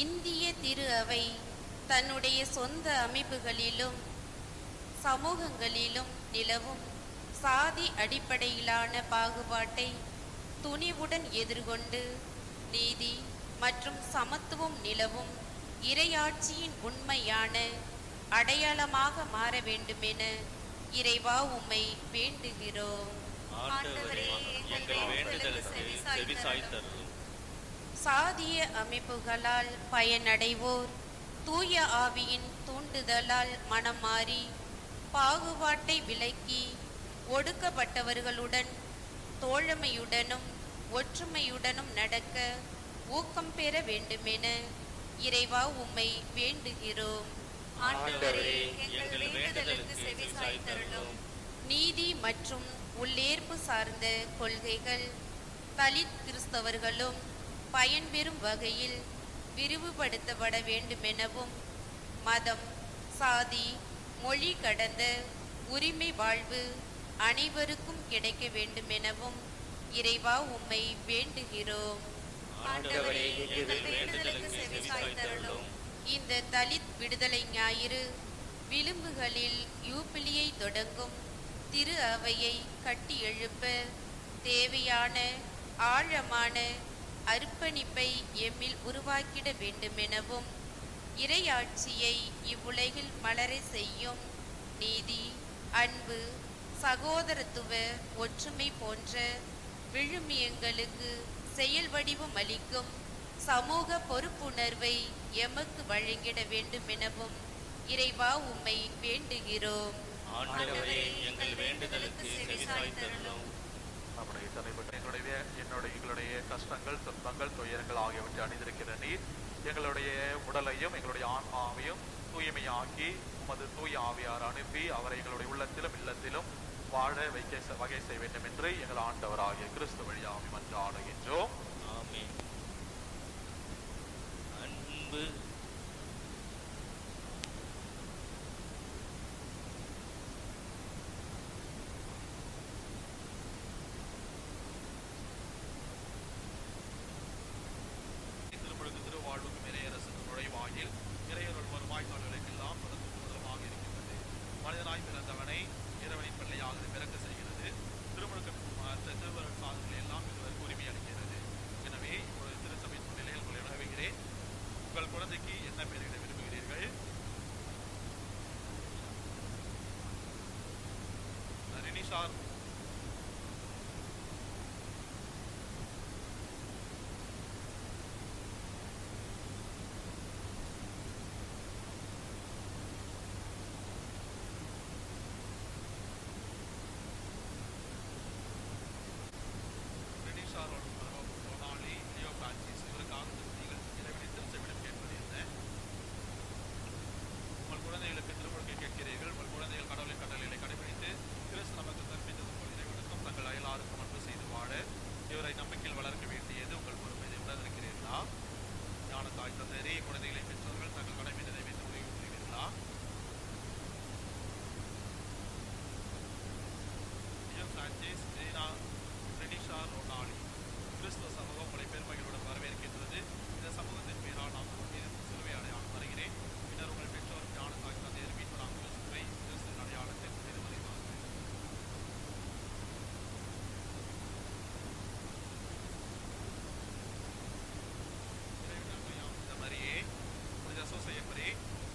இந்திய திரு அவை தன்னுடைய சொந்த அமைப்புகளிலும் சமூகங்களிலும் நிலவும் சாதி அடிப்படையிலான பாகுபாட்டை துணிவுடன் எதிர்கொண்டு நீதி மற்றும் சமத்துவம் நிலவும் இறையாட்சியின் உண்மையான அடையாளமாக மாற வேண்டுமென இறைவா உம்மை வேண்டுகிறோம். ஆண்டவரே எங்கள் வேண்டுதலுக்கு செவி சாய்த்தருளும். சாதிய அமைப்புகளால் பயனடைவோர் தூய ஆவியின் தூண்டுதலால் மனம் மாறி பாகுபாட்டை விலக்கி ஒடுக்கப்பட்டவர்களுடன் தோழமையுடனும் ஒற்றுமையுடனும் நடக்க ஊக்கம் பெற வேண்டுமென இறைவா உம்மை வேண்டுகிறோம். ஆண்டவரே எங்கள் வேண்டுதலுக்கு செவி சாய்த்தருளும். நீதி மற்றும் உள்ளேர்ப்பு சார்ந்த கொள்கைகள் தலித் கிறிஸ்தவர்களும் பயன்பெறும் வகையில் விரிவுபடுத்தப்பட வேண்டுமெனவும் மதம், சாதி, மொழி கடந்த உரிமை வாழ்வு அனைவருக்கும் கிடைக்க வேண்டுமெனவும் இறைவா உம்மை வேண்டுகிறோம். ஆண்டவரே எங்கள் வேண்டுதலுக்கு செவி சாய்த்தருளும். இந்த தலித் விடுதலை ஞாயிறு விளிம்புகளில் யூபிலியை தொடங்கும் திரு அவையை கட்டி எழுப்ப தேவையான ஆழமான அர்ப்பணிப்பை எம்மில் உருவாக்கிட வேண்டுமெனவும் இறையாட்சியை இவ்வுலகில் மலர செய்யும் நீதி, அன்பு, சகோதரத்துவ ஒற்றுமை போன்ற விழுமியங்களுக்கு செயல் வடிவம் அளிக்கும் சமூக பொறுப்புணர்வை எமக்கு வழங்கிட வேண்டும் எனவும் இறைவா உம்மை வேண்டுகிறோம். ஆண்டவரே எங்கள் வேண்டுதலுக்கு செவிசாய்த்தருளும். நம்முடைய தலைப்பட்ட எங்களுடைய கஷ்டங்கள், துன்பங்கள், துயரங்கள் ஆகியவற்றை அணிந்திருக்கிற நீர் எங்களுடைய உடலையும் எங்களுடைய ஆன்மாவையும் தூய்மையாக்கி உமது தூய ஆவியார் அனுப்பி அவரை எங்களுடைய உள்ளத்திலும் இல்லத்திலும் வாழ வைக்க வகை செய்ய வேண்டும் என்று எங்கள் ஆண்டவராகிய கிறிஸ்து வழியாக மன்றாடுகின்றோம். ஆமென். அன்பு திருமுழுக்கு திருவாழ்வுக்கும் இறையரசுக்கு நுழைவாயில் இறையருள் வரும் வாய்க்கால்களுக்கெல்லாம் முதலாக இருக்கின்றது. மனிதனாய் பிறந்தவனை இறைவனின் பிள்ளையாக பிறக்க செய்கிறது. திருமுழுக்கு திருவருள் சாதனைகள் எல்லாம் இவருக்கு உரிமை அளிக்கிறது. எனவே இப்பொழுது திருச்சபையின் முன்னிலையில் உங்களை உணவுகிறேன். உங்கள் குழந்தைக்கு என்ன பெயரிட விரும்புகிறீர்கள்? ரினிஷார் ரொனாலி, லியோ பிரான்சிஸ் இவருக்காக நீங்கள் இறைவனை திருச்சபையிடம் கேட்பது என்ன? உங்கள் குழந்தைகளுக்கு திருமுழுக்கை கேட்கிறீர்கள். உங்கள் குழந்தைகள் கடவுளின் கட்டளைகளை கடைபிடித்து கிறிஸ்து நமக்கு கற்பித்தது போல் இறைவனுக்கும் தங்கள் அயலாருக்கும் அன்பு செய்து வாழ இவரை நம்பிக்கையில் வளர்க்க வேண்டியது உங்கள் பொறுமை. இதை உணர்ந்திருக்கிறீர்களா? ஞான தாய் தந்தையரே, குழந்தைகளை பெற்றோர்கள் தங்கள் கடமை நிறைவேற்ற உதவி புரிகிறீர்களா? லியோ பிரான்சிஸ், ரெனிஷா ரொனாலி, கிறிஸ்துவ சமூகம் உங்களை பெருமைகளுடன் வரவேற்கின்றது. இந்த சமூகத்தின் பேரால் நாம் சிலுவை அடையாளம் வருகிறேன். பின்னர் உங்கள் பெற்றோர் ஞான தாய் தந்தையர் மீட்பராம் கிறிஸ்துவை கிறிஸ்துவின் அடையாளத்தை திருமறைவார்கள். இந்த மரியே, புனித சூசையப்பரே,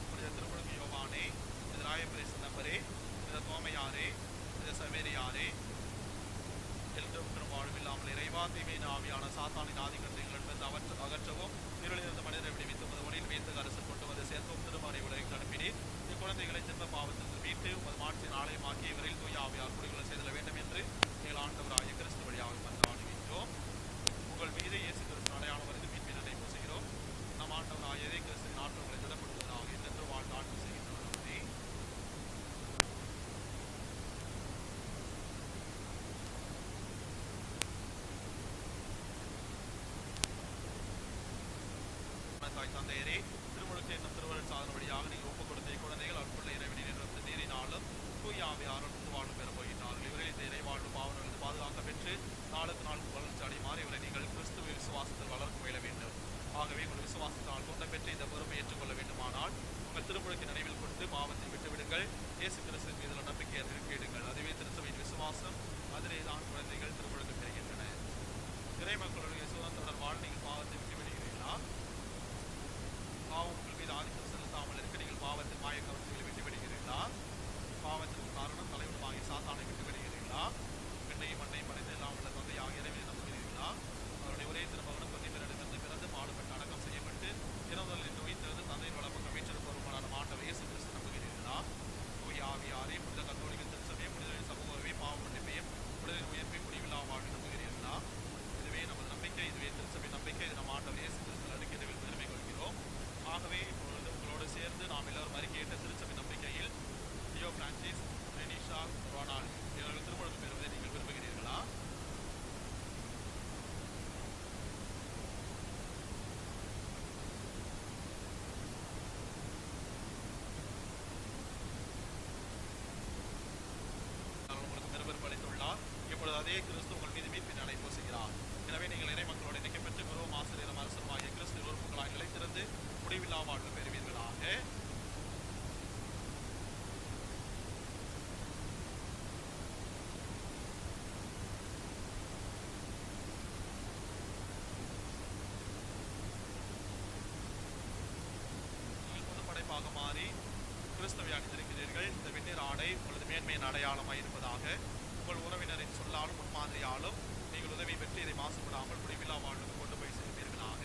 புனித திருமுழுக்கு யோவானே, புனித ராயப்பரே சிதம்பரே, புனித தோமையாரே, புனித சவேரியாரே, வாழ்வில்லாமல் இறைவா தீமையின் ஆவியான சாத்தானின் ஆதிக்கத்தைகளிலிருந்து அகற்றவும் இருளிலிருந்து மனிதரை விடுவித்து உமது ஒளியில் வைத்து அரசு கொண்டு வந்து சேர்த்தும் திருமறை உலகிற்கு அனுப்பினீர். இக்குழந்தைகளை ஜென்ம பாவத்திற்கு மீட்டு உமது மாற்றின் ஆலயமாக்கி இவரில் தூய ஆவியார் குடிகளை செய்தல வேண்டும் என்று எங்கள் ஆண்டவராகிய கிறிஸ்து வழியாக மன்றாடுகின்றோம். உங்கள் மீது இயேசு கிறிஸ்து அடையாளம் வருது மீட்பின் நினைவு செய்கிறோம். நம் ஆண்டவராகிய கிறிஸ்துவின் ஆற்றல்களை திடப்படுத்துவதாக என்று வாழ்ந்து ஆட்சி செய்கின்றோம். தந்தையரே, திருமுழுக்கு என்னும் திருவருள் சாதன வழியாக நீங்கள் ஒப்புக் கொடுத்த குழந்தைகள் அற்புள்ள இறைவனின் என்ற நீரினாலும் தூய ஆவியாரும் வாழ்வு பெற போகின்றார்கள். இவரை இந்த இறைவாழ்வு பாவனர்கள் பாதுகாக்க பெற்று நாளுக்கு நாள் வளர்ச்சி அடைமாறு இவரை நீங்கள் கிறிஸ்துவ விசுவாசத்தில் வளர்க்க முயல வேண்டும். ஆகவே உங்கள் விசுவாசத்தால் தூண்ட பெற்று இந்த பொறுப்பை ஏற்றுக்கொள்ள வேண்டுமானால் உங்கள் திருமுழுக்கு நினைவில் கொண்டு பாவத்தை விட்டுவிடுங்கள். இயேசு கிறிஸ்துவின் மீது நம்பிக்கை அறிவிக்கிடுங்கள். அதுவே திருச்சபையின் விசுவாசம். அதிலேதான் குழந்தைகள் திருமுழுக்கு பெறுகின்றன. இறை மக்களுடைய சுதந்திர வாழ் நீங்கள் பாவத்தை விட்டு விடுகிறீர்களா? பாவம் உங்கள் மீது ஆதிக்கம் செலுத்தாமல் இருக்க நீங்கள் பாவத்தின் மாய கவர்ச்சிகளை விட்டு விடுகிறீர்களா? பாவத்திற்கு காரணம் தலைவனுமாகிய சாத்தானை விட்டு விடுகிறீர்களா? பெண்ணையும் மண்ணையும் படைத்து எல்லாம் உள்ள தந்தை ஆகிய இறைவனை நம்புகிறீர்களா? அவருடைய ஒரே திருமகனும் தந்தை பிறரிடமிருந்து பிறந்து பாடுபட்டு அடக்கம் செய்யப்பட்டு இறந்தல் என்று உயிர்த்தெழுந்து தந்தையின் வளப்பக்கம் மீட்டெடுப்பவருமான ஆண்டவர் இயேசு கிறிஸ்து நம்புகிறீர்களா? தூய ஆவியாரே, புனித கத்தோலிக்க திருச்சபையும் புனிதரின் சமூகமே பாவ மன்னிப்பையும் புனிதரின் உயிர்ப்பை முடிவில்லா வாழ்வு நம்புகிறீர்களா? இதுவே நமது நம்பிக்கை, இதுவே திருச்சபை நம்பிக்கை. இது நம் ஆண்டவர் இயேசு கிறிஸ்து அறிக்கையில் பெருமை கொள்கிறோம். ஆகவே இப்பொழுது உங்களோடு சேர்ந்து நாம் எல்லோரும் அறிக்கையிட்ட திருச்சபை நம்பிக்கையில் லியோ பிரான்சிஸ், ரெனிஷா ரொனாலி இவர்கள் திருமணம் பெறுவதை நீங்கள் விரும்புகிறீர்களா? உங்களுக்கு பெருபெருப்பு அளித்துள்ளார். இப்பொழுது அதே கிறிஸ்து உங்கள் மீது மீட்பின் அழைப்பு செய்கிறார். எனவே நீங்கள் இறை மக்களோடு இணைக்கப்பெற்று குருவும் ஆசிரியரும் அரசருமாகிய கிறிஸ்து உறுப்புகளாய் நிலைத்திருந்து முடிவில்லா வாழ்வு பெறுவீர்களாக. நீங்கள் படைப்பாக மாறி கிறிஸ்துவை அணிந்திருக்கிறீர்கள். இந்த வெந்நீர் ஆடை உங்களது மேன்மையின் அடையாளமாய் இருப்பதாக. உங்கள் உறவினரின் சொல்லாலும் முன்மாதிரியாலும் நீங்கள் உதவி பெற்று இதை மாசுபடாமல் முடிவில்லா வாழ்வுக்கு கொண்டு போய் சேர்ப்பீர்களாக.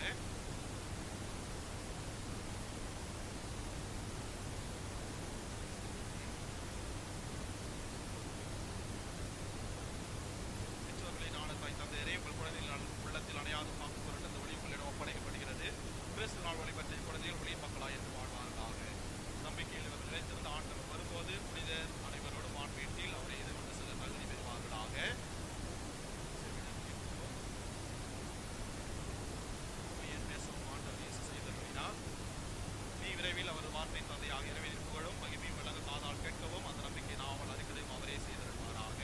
பெற்றோர்களை நாட தாய் தந்தையரே, உங்கள் குழந்தைகள் உள்ளத்தில் அணையாது காக்கும் பொருட்டு இந்த ஒளிக்குள்ளிடம் ஒப்படைக்கப்படுகிறது. கிறிஸ்து நாள் வழிபற்றி குழந்தைகள் ஒளி மக்களாய் என்று வாழ்வார்களாக. நம்பிக்கையில் இவர் நிலைத்திருந்த ஆண்டவர் வரும்போது புனிதர் அனைவரோடும் ஆண் வீட்டில் அவரை எதிர்கொண்டு செல்ல தகுதி பெறுவார்களாக. பேசவும் ஆண்டவர் இயேசு செய்தருளினார். நீ விரைவில் அவர் வார்த்தை தந்தையாக இறைவனின் புகழும் மகிமையும் விளங்க காதால் கேட்கவும் அந்த நம்பிக்கை நாமல் அறிக்கதையும் அவரே செய்திருப்பாராக.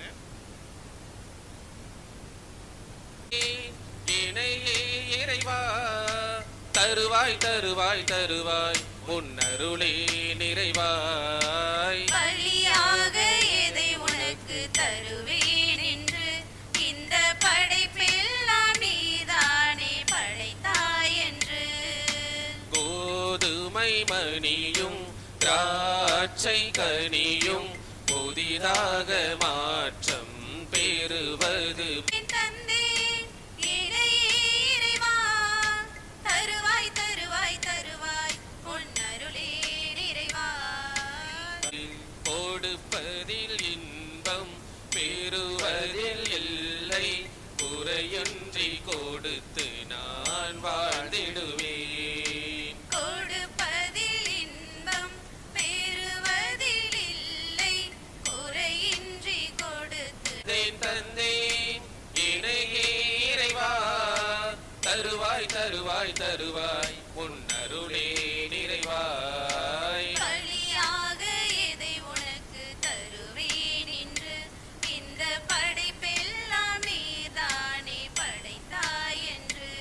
இணையே இறைவா, தருவாய் தருவாய் தருவாய் முன்னருளே நிறைவாய். பலியாக எதை உனக்கு தருவேன் என்று இந்த படைப்பெல்லாம் நீதானே படைத்தாய் என்று. கோதுமை மணியும் திராட்சை கனியும் புதிதாக மாற்றம் பெறுவது. தந்தேன் இணையே இறைவா, தருவாய் தருவாய் தருவாய் பொன்னருளே நிறைவாய். கொடுப்பதில் இன்பம் பெறுவதில் இல்லை, குறையின்றி கொடுத்து நான் வாழ்ந்திடுவேன். கொடுப்பதில் இன்பம் பெறுவதில் இல்லை, குறையின்றி கொடுத்து. தந்தேன் இணையே இறைவா, தருவாய் தருவாய் தருவாய் முன்னருளே நிறைவாய். பலியாக எதை உனக்கு தருவேன் என்று இந்த படைப்பெல்லாம் நீதானே படைத்தாய் என்று.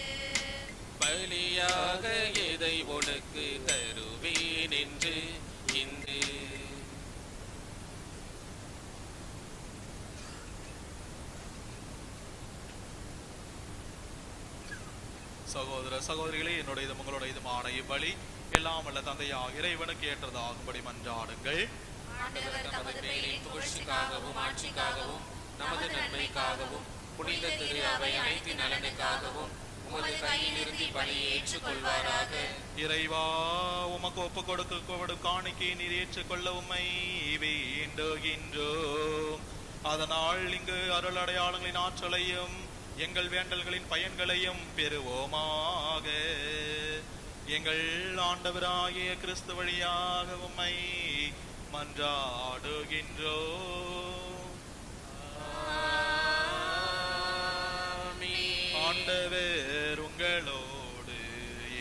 பலியாக எதை உனக்கு தருவேன் என்று இந்த சகோதர சகோதரிகளே, என்னுடைய இது உங்களுடைய இதுமான இவ்வழி எல்லாம் வல்ல தந்தையாக இறைவனுக்கு ஏற்றதாகும்படி மன்றாடுங்கள். ஆண்டவர் தமது பெயரின் புகழ்ச்சிக்காகவும் ஆட்சிக்காகவும் நமது நன்மைக்காகவும் புனித திரு அவை அனைத்து நலனுக்காகவும் உமது கையிலிருந்து பலியை ஏற்றுக்கொள்வாராக. இறைவா, உமக்கு ஒப்பு கொடுக்கப்படும் காணிக்கை நீர் ஏற்றுக்கொள்ள உம்மை வேண்டுகின்றோம். அதனால் இங்கு அருள் அடையாளங்களின் ஆற்றலையும் எங்கள் வேண்டல்களின் பயன்களையும் பெறுவோமாக. எங்கள் ஆண்டவராகிய கிறிஸ்து வழியாக உம்மை மன்றாடுகின்றோம். ஆண்டவர் உங்களோடு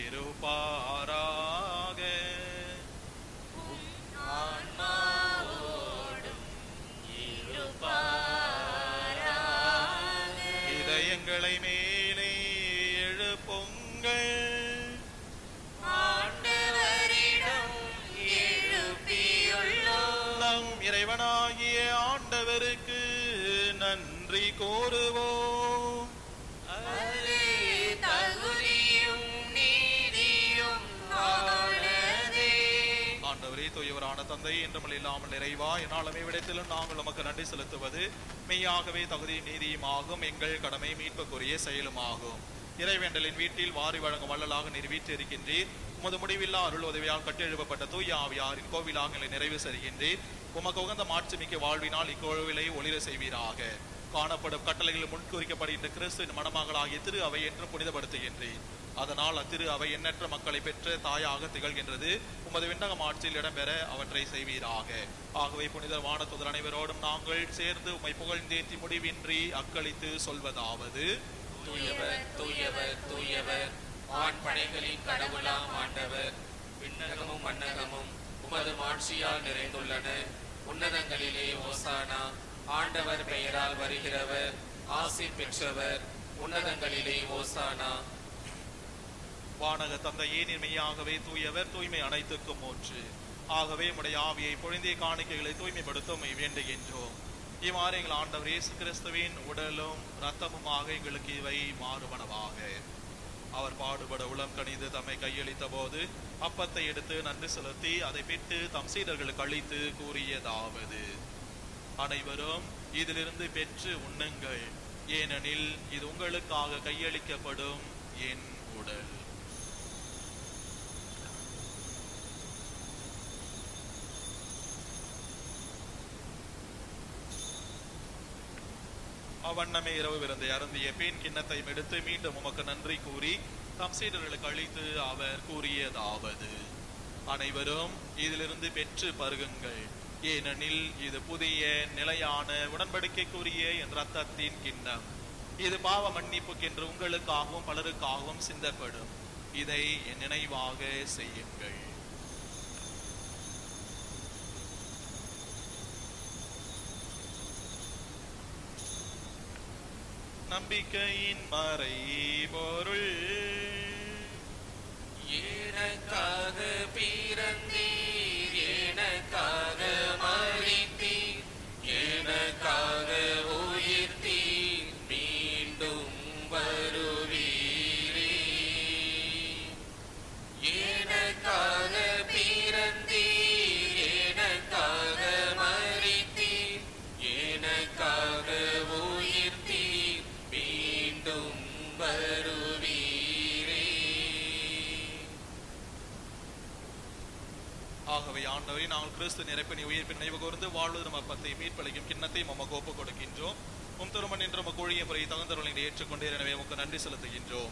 இருப்பாராக. இதயங்களை மேலே எழுப்புங்கள். நம் இறைவனாகிய ஆண்டவருக்கு நன்றி கூறுவோம். ஆண்டவரே, தூயவரான தந்தை, என்றும் இல்லாமல் நிறைவா என்னாலுமே விடத்திலும் நாங்கள் உமக்கு நன்றி செலுத்துவது மெய்யாகவே தகுதி நீதியும் ஆகும், எங்கள் கடமை மீட்புக்குரிய செயலுமாகும். இறைவேண்டலின் வீட்டில் வாரி வழங்கும் வள்ளலாக நீர் வீற்றிருக்கின்றீர். உமது முடிவில்லா அருள் உதவியால் கட்டெழுப்பப்பட்ட தூய ஆவியாரின் கோவிலாக நிறைவு செய்கின்றீர். உமக்கு உகந்த மாட்சிமிக்க வாழ்வினால் இக்கோவிலை ஒளிர செய்வீராக. காணப்படும் கட்டளைகள் முன்குறிக்கப்படுகின்ற கிறிஸ்துவின் மணமகளாகிய திரு அவை என்றும் புனிதப்படுத்துகின்றேன். அதனால் அத்திரு அவை எண்ணற்ற மக்களை பெற்ற தாயாக திகழ்கின்றது. உமது விண்ணகம் ஆட்சியில் இடம்பெற அவற்றை செய்வீராக. ஆகவே புனிதர் வானதூதர் அனைவரோடும் நாங்கள் சேர்ந்து உம்மை புகழ்ந்தேத்தி முடிவின்றி அக்களித்து சொல்வதாவது: தூயவர் தூயவர் தூயவர், ஆண் படைகளின் கடவுளாம் ஆண்டவர். விண்ணகமும் மண்ணகமும் உமது மாட்சியால் நிறைந்துள்ளன. உன்னதங்களிலே ஓசானா. ஆண்டவர் பெயரால் வருகிறவர் ஆசி பெற்றவர். உன்னதங்களிலே ஓசானா. வானக தந்தையே, நீர் மெய்யாகவே தூயவர், தூய்மை அனைத்துக்கும் ஊற்று. ஆகவே உம்முடைய ஆவியை பொழிந்தே காணிக்கைகளை தூய்மைப்படுத்த உம்மை வேண்டுகின்றோம். இவ்வாறு எங்கள் ஆண்டவர் இயேசு கிறிஸ்துவின் உடலும் இரத்தமுமாக எங்களுக்கு இவை மாறுபனவாக. அவர் பாடுபட உளம் கனிந்து தம்மை கையளித்த போது அப்பத்தை எடுத்து நன்றி செலுத்தி அதை பிட்டு தம் சீடர்களுக்கு அளித்து கூறியதாவது: அனைவரும் இதிலிருந்து பெற்று உண்ணுங்கள். ஏனெனில் இது உங்களுக்காக கையளிக்கப்படும் என் உடல். அவ்வண்ணமே இரவு விருந்தை அருந்திய பின் கிண்ணத்தை எடுத்து மீண்டும் உமக்கு நன்றி கூறி தம் சீடர்களுக்கு அளித்து அவர் கூறியதாவது: அனைவரும் இதிலிருந்து பெற்று பருகுங்கள், ஏனெனில் இது புதிய நிலையான உடன்படிக்கைக்குரிய என் இரத்தத்தின் கிண்ணம். இது பாவ மன்னிப்புக்கென்று உங்களுக்காகவும் பலருக்காகவும் சிந்தப்படும். இதை என் நினைவாக செய்யுங்கள். நம்பிக்கையின் மறை பொருள். எனக்காக பிறந்தீர், எனக்காக மரித்தீர், எனக்காக உயிர்த்தீர், மீண்டும் வருவீரே. எனக்காக பிறந்தீர், எனக்காக மரித்தீர், எனக்காக உயிர்த்தீர், மீண்டும் வருவீரே. ஆகவே ஆண்டவரே, நாங்கள் கிறிஸ்து நிரப்பினை உயிர்ப்பின் நினைவு கூர்ந்து வாழ்வதும் அப்பத்தை மீட்பளிக்கும் கிண்ணத்தை உமக்கு ஒப்புக் கொடுக்கின்றோம். திருமண் என்று உமக்கு ஒழிய முறை தகுந்தவர்களை ஏற்றுக்கொண்டீர். எனவே உமக்கு நன்றி செலுத்துகின்றோம்.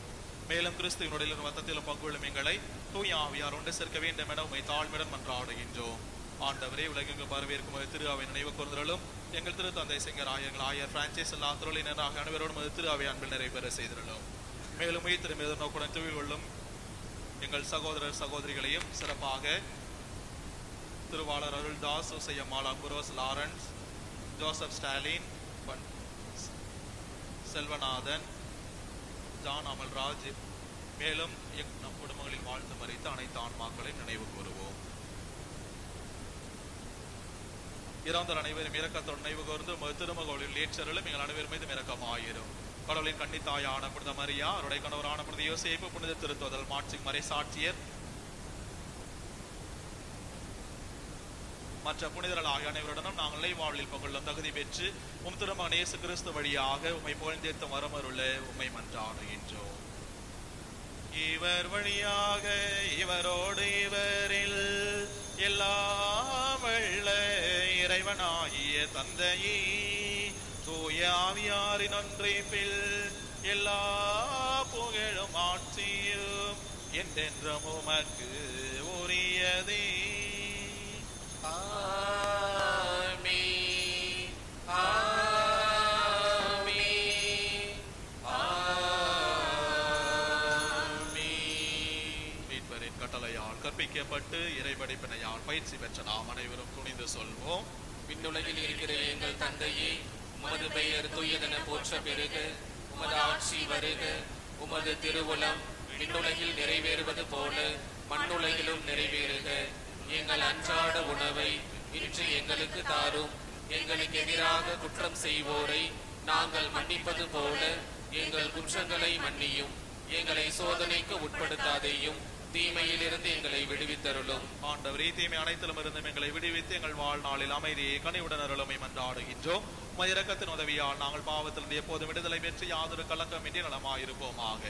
மேலும் கிறிஸ்துவினுடைய ரத்தத்திலும் பங்குள்ளும் எங்களை தூய ஆவியார் ஒன்று சேர்க்க வேண்டும் என உம்மை தாழ்மையுடன் மன்றாடுகின்றோம். ஆண்டவரே, உலகெங்கு வரவேற்கும் திரு அவை நினைவு கூர்ந்தலும் எங்கள் திரு தந்தை செங்கர் எங்கள் ஆயர் பிரான்சிஸ் எல்லா துறையினராக அனைவரோடும் திரு அவை அன்பில் நிறைவேற செய்திருந்தோம். மேலும் திரு நோக்குடன் துவில் கொள்ளும் எங்கள் சகோதரர் சகோதரிகளையும் சிறப்பாக திருவாளர் Aruldas, Susaiammal, Ambrose, Lawrence, Joseph Stalin, Selvanathan, John Amalraj, மேலும் நம் குடும்பங்களில் வாழ்ந்து மறித்த அனைத்து ஆன்மாக்களையும் நினைவு கூறுவோம். இறந்தோர் அனைவரும் இரக்கத்தோடு நினைவு கூர்ந்து திருமகளில் ஏற்றர்களும் எங்கள் அனைவரும் மீது இரக்கமாயிரும். கடவுளின் கன்னித்தாயான புனித மரியா, அவருடைய கணவரான புனித யோசேப்பு, புனித திருத்தோதல் மாட்சி மறை சாட்சியர், மற்ற புனிதர்கள் ஆகிய அனைவருடனும் நாங்கள் நிலைவாழ்வில் பங்குள்ளும் தகுதி பெற்று திருமகன் இயேசு கிறிஸ்து வழியாக உம்மை புகழ்ந்தேத்த வரமருள உம்மை மன்றாடுகின்றோம். இவர் வழியாக, இவரோடு, இவரில் எல்லாம் வல்ல இறைவனாகிய தந்தையே, தூய ஆவியாரின் ஒன்றிப்பில் எல்லா புகழும் ஆட்சியும் என்றென்றும் உமக்கு உரியதே. ஆமென், ஆமென், ஆமென். மீட்பரின் கட்டளையால் கற்பிக்கப்பட்டு இறைபடிப்பினையால் பயிற்சி பெற்ற நாம் அனைவரும் துணிந்து சொல்வோம். விண்ணுலகில் இருக்கிற எங்கள் தந்தையே, உமது பெயர் தூயதென போற்ற பெறுக. உமது ஆட்சி வருக. உமது திருவுளம் விண்ணுலகில் நிறைவேறுவது போல மண்ணுலகிலும் நிறைவேறுக. எங்கள் அன்றாட உணவை இன்று எங்களுக்கு தாரும். எங்களுக்கு எதிராக குற்றம் செய்வோரை நாங்கள் மன்னிப்பது போல எங்கள் குற்றங்களை மன்னியும். எங்களை சோதனைக்கு உட்படுத்தாதேயும், தீமையிலிருந்து எங்களை விடுவித்தருளும். ஆண்டவரே, தீமை அனைத்திலும் இருந்தும் எங்களை விடுவித்து எங்கள் வாழ்நாளில் அமைதியை கனிவுடன் அருளுமை மன்றாடுகின்றோம். இரக்கத்தின் உதவியால் நாங்கள் பாவத்திலிருந்து எப்போதும் விடுதலை பெற்று யாதொரு கலக்கமின்றி நலமாயிருப்போமாக.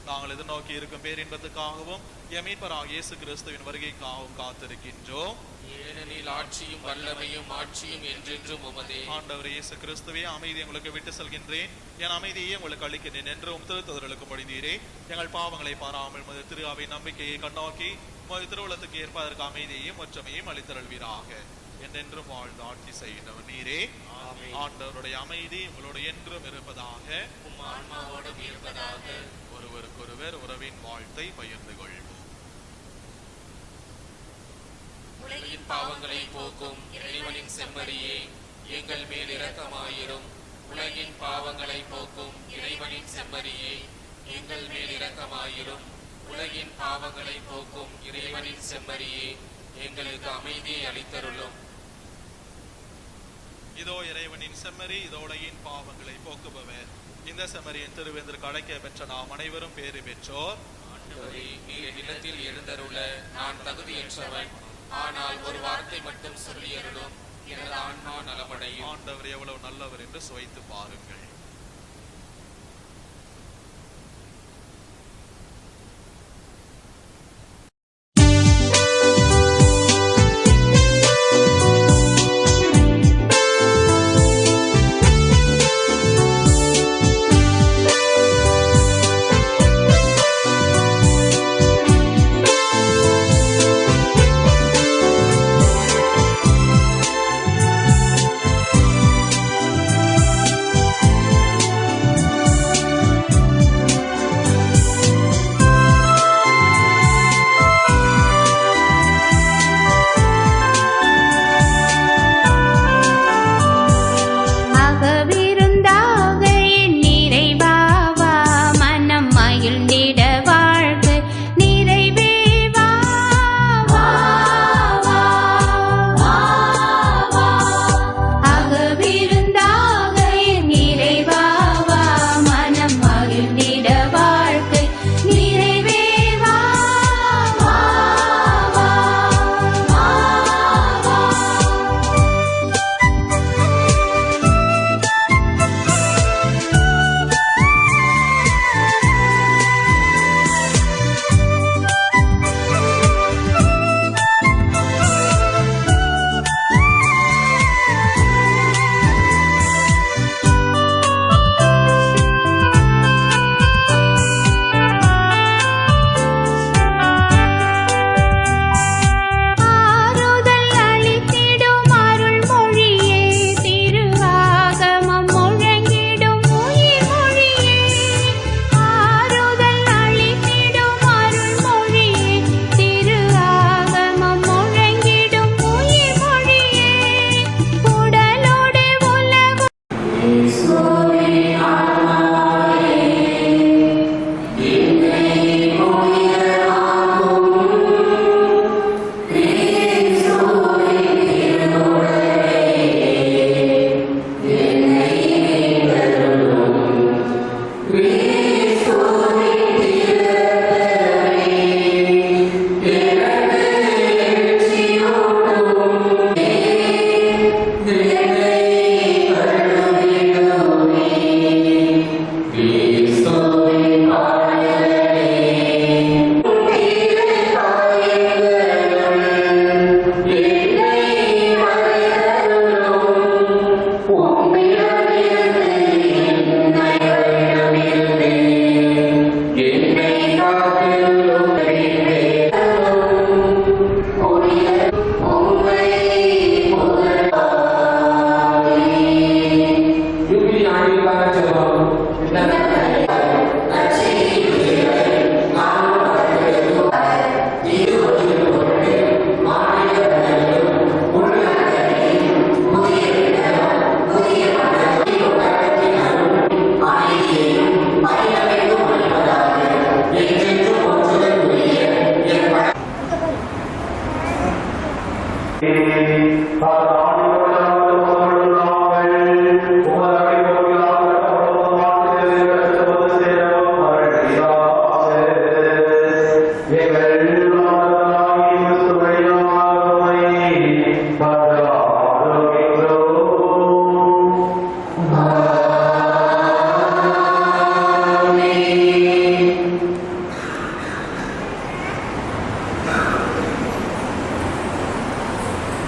நாங்கள் எதிர்நோக்கி இருக்கும் பேரின்பத்துக்காகவும் மீட்பராகிய இயேசு கிறிஸ்துவின் வருகைக்காகவும் காத்திருக்கின்றோம். ஏனெனில் ஆட்சியும் வல்லமையும் ஆட்சியும் என்றென்றும் உமதே. ஆண்டவர் இயேசு கிறிஸ்துவே, அமைதி உங்களுக்கு விட்டு செல்கின்றேன், என் அமைதியை உங்களுக்கு அளிக்கின்றேன் என்று திருத்தொதர்களுக்கு படிந்தீரே. எங்கள் பாவங்களை பாராமல் மது திரு அவை நம்பிக்கையை கண்ணோக்கி மது திருவுளத்துக்கு ஏற்ப அதற்கு அமைதியையும் ஒற்றுமையும் அளித்தருள்வீராக. என்றென்றும் வாழ்ந்து ஆட்சி செய்கின்றவர் நீரே. ஆண்டவருடைய அமைதி உங்களோடு என்றும் இருப்பதாக, ஆன்மாவோடும் இருப்பதாக. ஒருவருக்கொருவர் உறவின் வாழ்த்தை பகிர்ந்து கொள்வோம். உலகின் பாவங்களை போக்கும் இறைவனின் செம்மறியே, எங்கள் மேல் இரக்கமாயிரும். உலகின் பாவங்களை போக்கும் இறைவனின் செம்மறியே, எங்கள் மேல் இரக்கமாயிரும். உலகின் பாவங்களை போக்கும் இறைவனின் செம்மறியே, எங்களுக்கு அமைதியை அளித்தருளும். இதோ இறைவனின் செம்மறி, இதோ உலகின் பாவங்களை போக்குபவர். இந்த செம்மறியின் திருவேந்தருக்கு அழைக்க பெற்ற நாம் அனைவரும் பேறு பெற்றோர். ஆண்டவரே, நீர் நிலத்தில் எழுந்தருள நான் தகுதியற்றவன். ஆனால் ஒரு வார்த்தை மட்டும் சொல்லியருளும், எனது ஆன்மா நலமடையும். ஆண்டவர் எவ்வளவு நல்லவர் என்று சுவைத்து பாருங்கள்.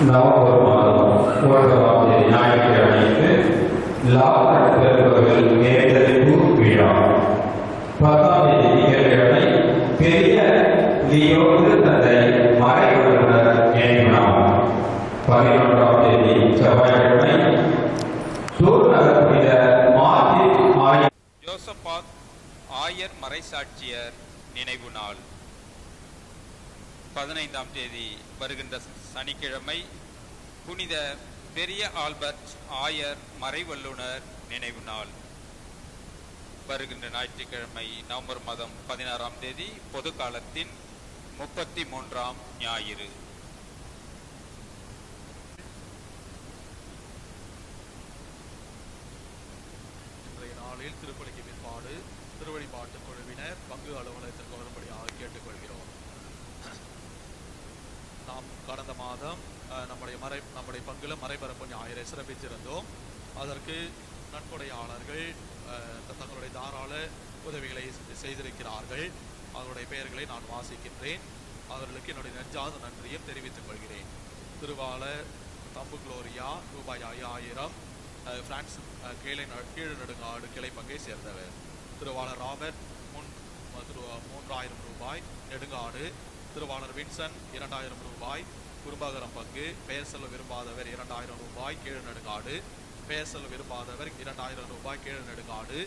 நவம்பர் மாதம் 1ஆம் தேதி ஞாயிற்றுக்கிழமைக்கு லாப பெறுபவர்கள் மேலறிவு விழா. 10ஆம் தேதி திங்கட்கிழமை பெரிய லியோ திருத்தந்தை மறைவள்ளுவர் நினைவு நாள். 11ஆம் தேதி செவ்வாய்க்கிழமை தூர்நகர் புனித மார்ட்டின் ஆயர் யோசபாத் ஆயர் மறைசாட்சியர் நினைவு நாள். 15ஆம் தேதி வருகின்ற சனிக்கிழமை புனித பெரிய ஆல்பர்ட் ஆயர் மறைவல்லுனர் நினைவு நாள். வருகின்ற ஞாயிற்றுக்கிழமை நவம்பர் மாதம் 16ஆம் தேதி பொது காலத்தின் 33ஆம் ஞாயிறு. இன்றைய நாளில் திருப்பலிக்கு பிற்பாடு திருவழிபாட்டு குழுவினர் பங்கு அலுவலகத்திற்கு வரும்படியாக கேட்டுக்கொள்கிறோம். நாம் கடந்த மாதம் நம்முடைய பங்குல மறைபரப்பு ஞாயிறை சிறப்பித்திருந்தோம். அதற்கு நன்கொடையாளர்கள் தங்களுடைய தாராள உதவிகளை செய்திருக்கிறார்கள். அவருடைய பெயர்களை நான் வாசிக்கின்றேன். அவர்களுக்கு என்னுடைய நெஞ்சார்ந்த நன்றியும் தெரிவித்துக் கொள்கிறேன். திருவாளர் தம்பு குளோரியா ரூபாய் 5000 பிரான்ஸ் கீழ் நெடுங்காடு கிளை பங்கை சேர்ந்தவர். திருவாளர் ராபர்ட் 3000 ரூபாய் நெடுங்காடு. திருவாளர் வின்சன் 2000 ரூபாய் குறும்பகரம் பங்கு. பெயர் சொல்ல விரும்பாதவர் 2000 ரூபாய் கீழ் நெடுங்காடு. பெயர் சொல்ல விரும்பாதவர் 2000 ரூபாய் கீழ் நெடுங்காடு.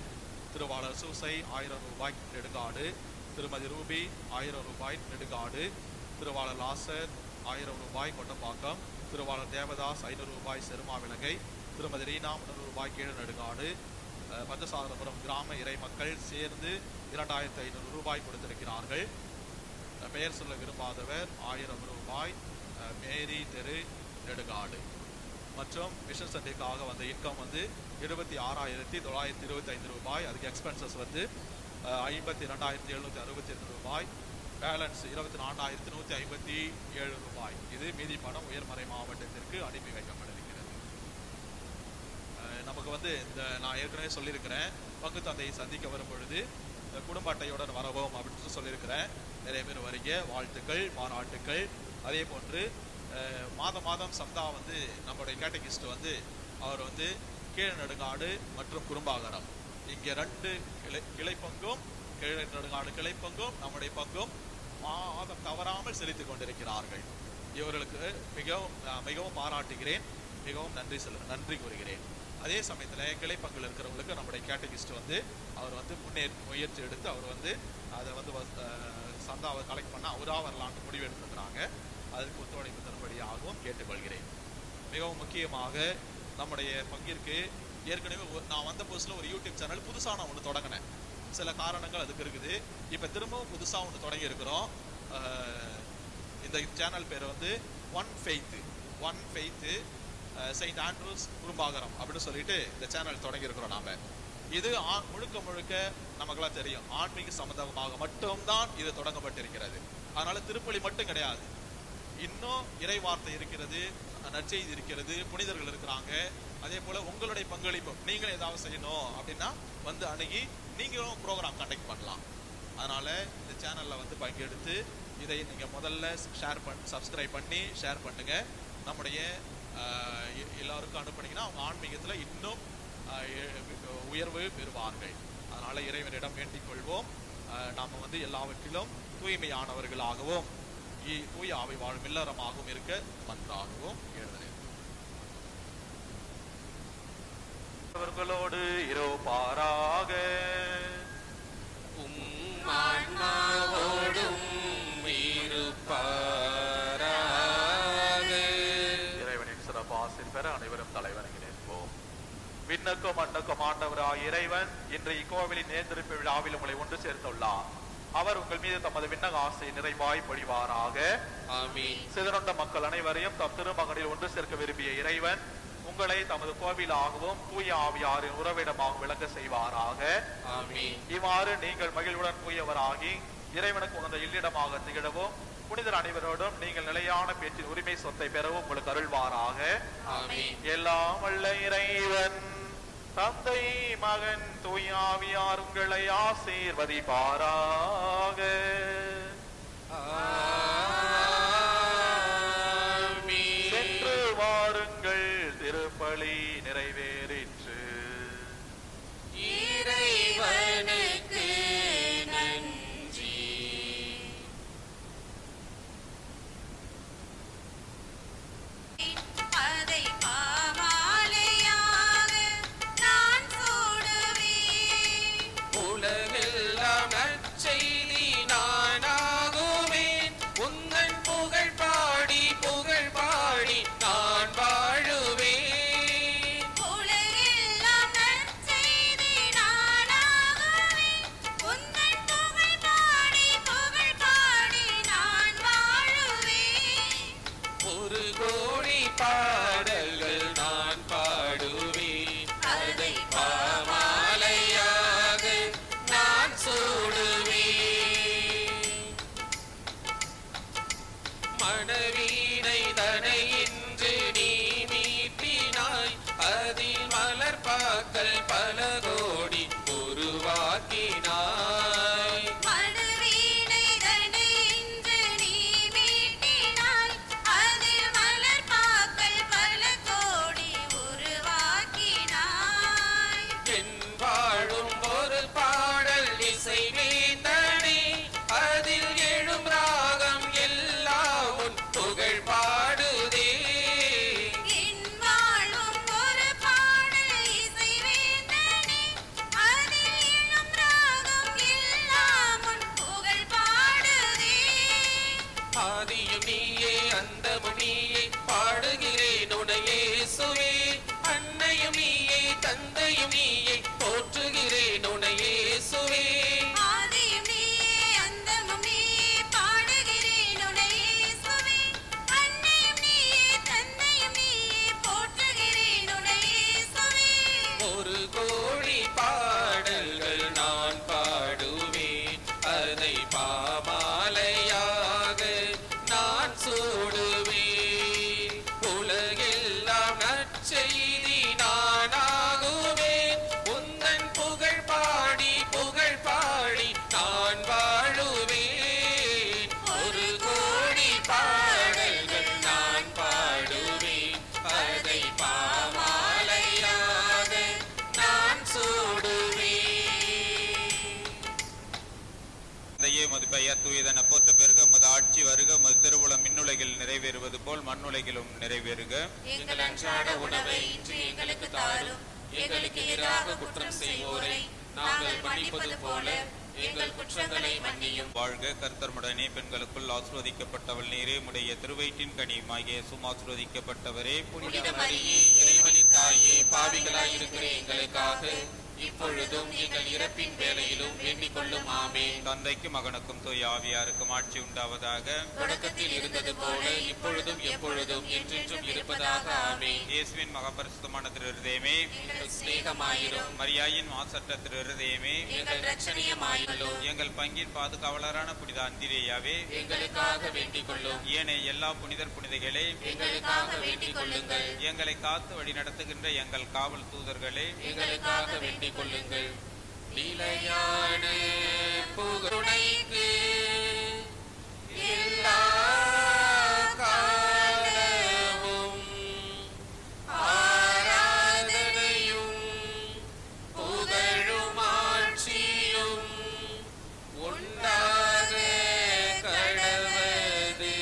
திருவாளர் சூசை 1000 ரூபாய் நெடுங்காடு. திருமதி ரூபி 1000 ரூபாய் நெடுங்காடு. திருவாளர் லாசர் 1000 ரூபாய் கொட்டப்பாக்கம். திருவாளர் தேவதாஸ் 500 ரூபாய் செருமாவிலங்கை. திருமதி ரீனா 300 ரூபாய் கீழ் நெடுங்காடு. பஞ்சசாதனபுரம் கிராம இறை மக்கள் சேர்ந்து 2500 ரூபாய் கொடுத்திருக்கிறார்கள். பெயர் சொல்ல விரும்பாதவர் 1000 ரூபாய் மேரி தெரு நெடுங்காடு. மற்றும் மிஷன் சண்டைக்காக வந்த இன்கம் 26,925 ரூபாய். அதுக்கு எக்ஸ்பென்சஸ் 52,762 ரூபாய். பேலன்ஸ் 24,157 ரூபாய். இது மீதி பணம் உயர்மறை மாவட்டத்திற்கு அனுப்பி வைக்கப்பட்டிருக்கிறது. நமக்கு இந்த நான் ஏற்கனவே சொல்லியிருக்கிறேன், பங்கு தந்தையை சந்திக்க வரும் பொழுது குடும்ப அட்டையுடன் வரவும் அப்படின்னு சொல்லியிருக்கிறேன். நிறைய பேர் வரீங்க, வாழ்த்துக்கள், பாராட்டுக்கள். அதே போன்று மாதம் சந்தா நம்மளுடைய கேட்டகிஸ்ட் அவர் கீழ் நெடுங்காடு மற்றும் குறும்பாகரம் இங்கே 2 கிளை பங்கும் கீழ் நெடுங்காடு கிளை பங்கும் நம்முடைய பங்கும் மாதம் தவறாமல் செலுத்திக் கொண்டிருக்கிறார்கள். இவர்களுக்கு மிகவும் பாராட்டுகிறேன், மிகவும் நன்றி கூறுகிறேன். அதே சமயத்தில் கிளை பங்கில் இருக்கிறவங்களுக்கு நம்முடைய கேட்டகிஸ்ட் அவர் முயற்சி எடுத்து அவர் அதை சந்தாவை கலெக்ட் பண்ண அவராக வரலான்னு முடிவு எடுத்துக்கிறாங்க. அதுக்கு ஒத்துழைப்பு தரும்படியாகவும் கேட்டுக்கொள்கிறேன். மிகவும் முக்கியமாக நம்முடைய பங்கிற்கு ஏற்கனவே நான் வந்த புதுசில் ஒரு யூடியூப் சேனல் புதுசாக நான் ஒன்று தொடங்கினேன். சில காரணங்கள் அதுக்கு இருக்குது. இப்போ திரும்பவும் புதுசாக ஒன்று தொடங்கி இருக்கிறோம். இந்த சேனல் பேர் ஒன் ஃபெய்த்து செயின்ட் ஆண்ட்ரூஸ் குறும்பாகரம் அப்படின்னு சொல்லிட்டு இந்த சேனல் தொடங்கி இருக்கிறோம். நாம இது முழுக்க நமக்கெல்லாம் தெரியும், ஆன்மீக சம்பந்தமாக மட்டும்தான் இது தொடங்கப்பட்டிருக்கிறது. அதனால திருப்பலி மட்டும் கிடையாது, இன்னும் இறை வார்த்தை இருக்கிறது, நற்செய்தி இருக்கிறது, புனிதர்கள் இருக்கிறாங்க. அதே போல உங்களுடைய பங்களிப்பு, நீங்களும் ஏதாவது செய்யணும் அப்படின்னா அணுகி நீங்களும் ப்ரோக்ராம் கண்டக்ட் பண்ணலாம். அதனால இந்த சேனல்ல பங்கெடுத்து இதை நீங்க முதல்ல சப்ஸ்கிரைப் பண்ணி ஷேர் பண்ணுங்க. நம்முடைய எல்லாருக்கும் அனுப்புனீங்கன்னா அவங்க ஆன்மீகத்துல இன்னும் உயர்வு பெறுவார்கள். அதனால இறைவனிடம் வேண்டிக் கொள்வோம், நாம எல்லாவற்றிலும் தூய்மையானவர்களாகவும் தூய ஆவி வாழும் இல்லறமாகவும் இருக்க மன்றாடுவோம். எழுதுகிறேன். அவர்களோடு இரவு கொடுப்பாராக. ஆன்மாவோடும் இருப்பாராக. இறைவனின் சிறப்பு ஆசீர் பெற அனைவரும் தலைவணங்கி நிற்போம். விண்ணுக்கும் மண்ணுக்கும் ஆண்டவராய் இறைவன் இன்று இக்கோவிலின் நேர்ந்திருப்பு விழாவில் உங்களை ஒன்று சேர்த்துள்ளார். அவர் உங்கள் மீது தமது விண்ணக ஆசையை நிறைவாய் பொழிவாராக. ஆமென். சிதறுண்ட மக்கள் அனைவரையும் தம் திருமகனில் ஒன்று சேர்க்க விரும்பிய இறைவன் உங்களை தமது கோவிலாகவும் தூய ஆவியாரின் உறவிடமாக விளங்க செய்வாராக. ஆமென். இவ்வாறு நீங்கள் மகிழ்வுடன் தூயவராகி இறைவனுக்கு உகந்த இல்லிடமாக திகழவும் புனிதர் அனைவரோடும் நீங்கள் நிலையான பேச்சின் உரிமை சொத்தை பெறவும் உங்களுக்கு அருள்வாராக. ஆமென். எல்லாம் வல்ல இறைவன் தந்தை மகன் தூய ஆவியார் உங்களை ஆசீர்வதிப்பாராக. சென்று வாருங்கள், திருப்பலி நிறைவேறிற்று. இறைவனுக்கு நன்றி. அதை பாமாலையாக நான் சூடுவேன். உலகெல்லாம் நற்செய்தி நானாகுவேன். உந்தன் புகழ் பாடி நான் வாழுவேன். உலகெல்லாம் நற்செய்தி நானாகுவேன். உந்தன் புகழ் பாடி நான் வாழுவேன். ஒரு கோடி பாடல்கள் நான் பாடுவேன். அதை பாமாலையாக நான் சூடுவேன். மணவீணை தனை இன்று நீ மீட்டினாய். அதில் மலர்பாக்கள் பல கோடி உருவாக்கினாய். மணவீணை தனை இன்று நீ மீட்டினாய். அதில் மலர்பாக்கள் பல கோடி உருவாக்கினாய். என் வாழும் ஒரு பாடல் இசை வேந்தனே. அதில் எழும் ராகம் எல்லாம் உன் புகழ் பாடுதே. என் வாழும் ஒரு பாடல் இசை வேந்தனே. அதில் எழும் ராகம் எல்லாம் உன் புகழ் பாடுதே. ஆதியும் நீயே அந்தமும் நீயே பாடுகிறேன் உனையே இயேசுவே. அன்னையும் நீயே தந்தையும் நீயே போற்றுகிறேன் உனையே இயேசுவே. ஆதியும் நீயே அந்தமும் நீயே பாடுகிறேன் உன்னை இயேசுவே. அன்னையும் நீயே தந்தையும் நீயே போற்றுகிறேன் உன்னை இயேசுவே. ஒரு கோடி பாடல்கள் நான் பாடுவேன். அதை பாமாலையாக நான் சூடுவேன். உலகெல்லாம் நற்செய்தி நானாகுவேன். உந்தன் புகழ் பாடி நான் வாழுவேன். ஒரு கோடி பாடல்கள் நான் பாடுவேன். அதை பாமாலையாக நான் சூடுவேன். தந்தையே, உமது பெயர் தூயதென போற்ற பெருக. உமது ஆட்சி வருக. உமது திருவுளம் மின்னுலகில் நிறைவேறுவது போல் மண்ணுலகிலும் நிறைவேறுக. எங்கள் அன்றாட உணவை இன்று எங்களுக்கு தாரும். எங்களுக்கு எதிராக குற்றம் செய்வோரை நாங்கள் மன்னிப்பது போல எங்கள் குற்றங்களை மன்னியும். வாழ்க. கர்த்தர்முடனே பெண்களுக்குள் ஆசீர்வதிக்கப்பட்டவள் நீரே. உடைய திருவயிற்றின் கனியுமாகிய ஆசீர்வதிக்கப்பட்டவரே. புனித மரியே, இறைவனின் தாயே, பாவிகளாய் இருக்கிற எங்களுக்காக இப்பொழுதும் எங்கள் இறப்பின் வேளையிலும் வேண்டிக் கொள்ளும். ஆமென். தந்தைக்கும் மகனுக்கும் தூய ஆவியாருக்கும் ஆட்சி உண்டாவதாக. தொடக்கத்தில் இருந்தது போல இப்பொழுதும் எப்பொழுதும் என்றென்றும் இருப்பதாக. ஆமென். இயேசுவின் மகபரிசுத்தமான திருஹிருதயமே, எங்கள் சிநேகமாயிரும். மரியாயின் மாசற்ற திருஹிருதயமே, எங்கள் இரட்சணியமாயிரும். எங்கள் பங்கின் பாதுகாவலரான புனித அந்திரேயாவே, எங்களுக்காக வேண்டிக் கொள்ளும். ஏனைய எல்லா புனிதர் புனிதைகளே, எங்களுக்காக வேண்டிக் கொள்ளுங்கள். எங்களை காத்து வழி நடத்துகின்ற எங்கள் காவல் தூதர்களே, எங்களுக்காக வேண்டிக் கொள்ளுங்கள். நிலையான புகழுடைக்கு எல்லா காலமும் ஆராதனையும் புகழும் ஆட்சியும் உண்டாக கடவது.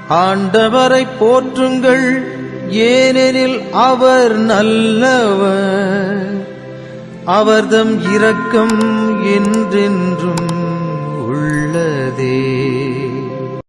ஆண்டவரை போற்றுங்கள், ஏனெனில் அவர் நல்லவர். அவர்தம் இரக்கம் என்றென்றும் உள்ளதே.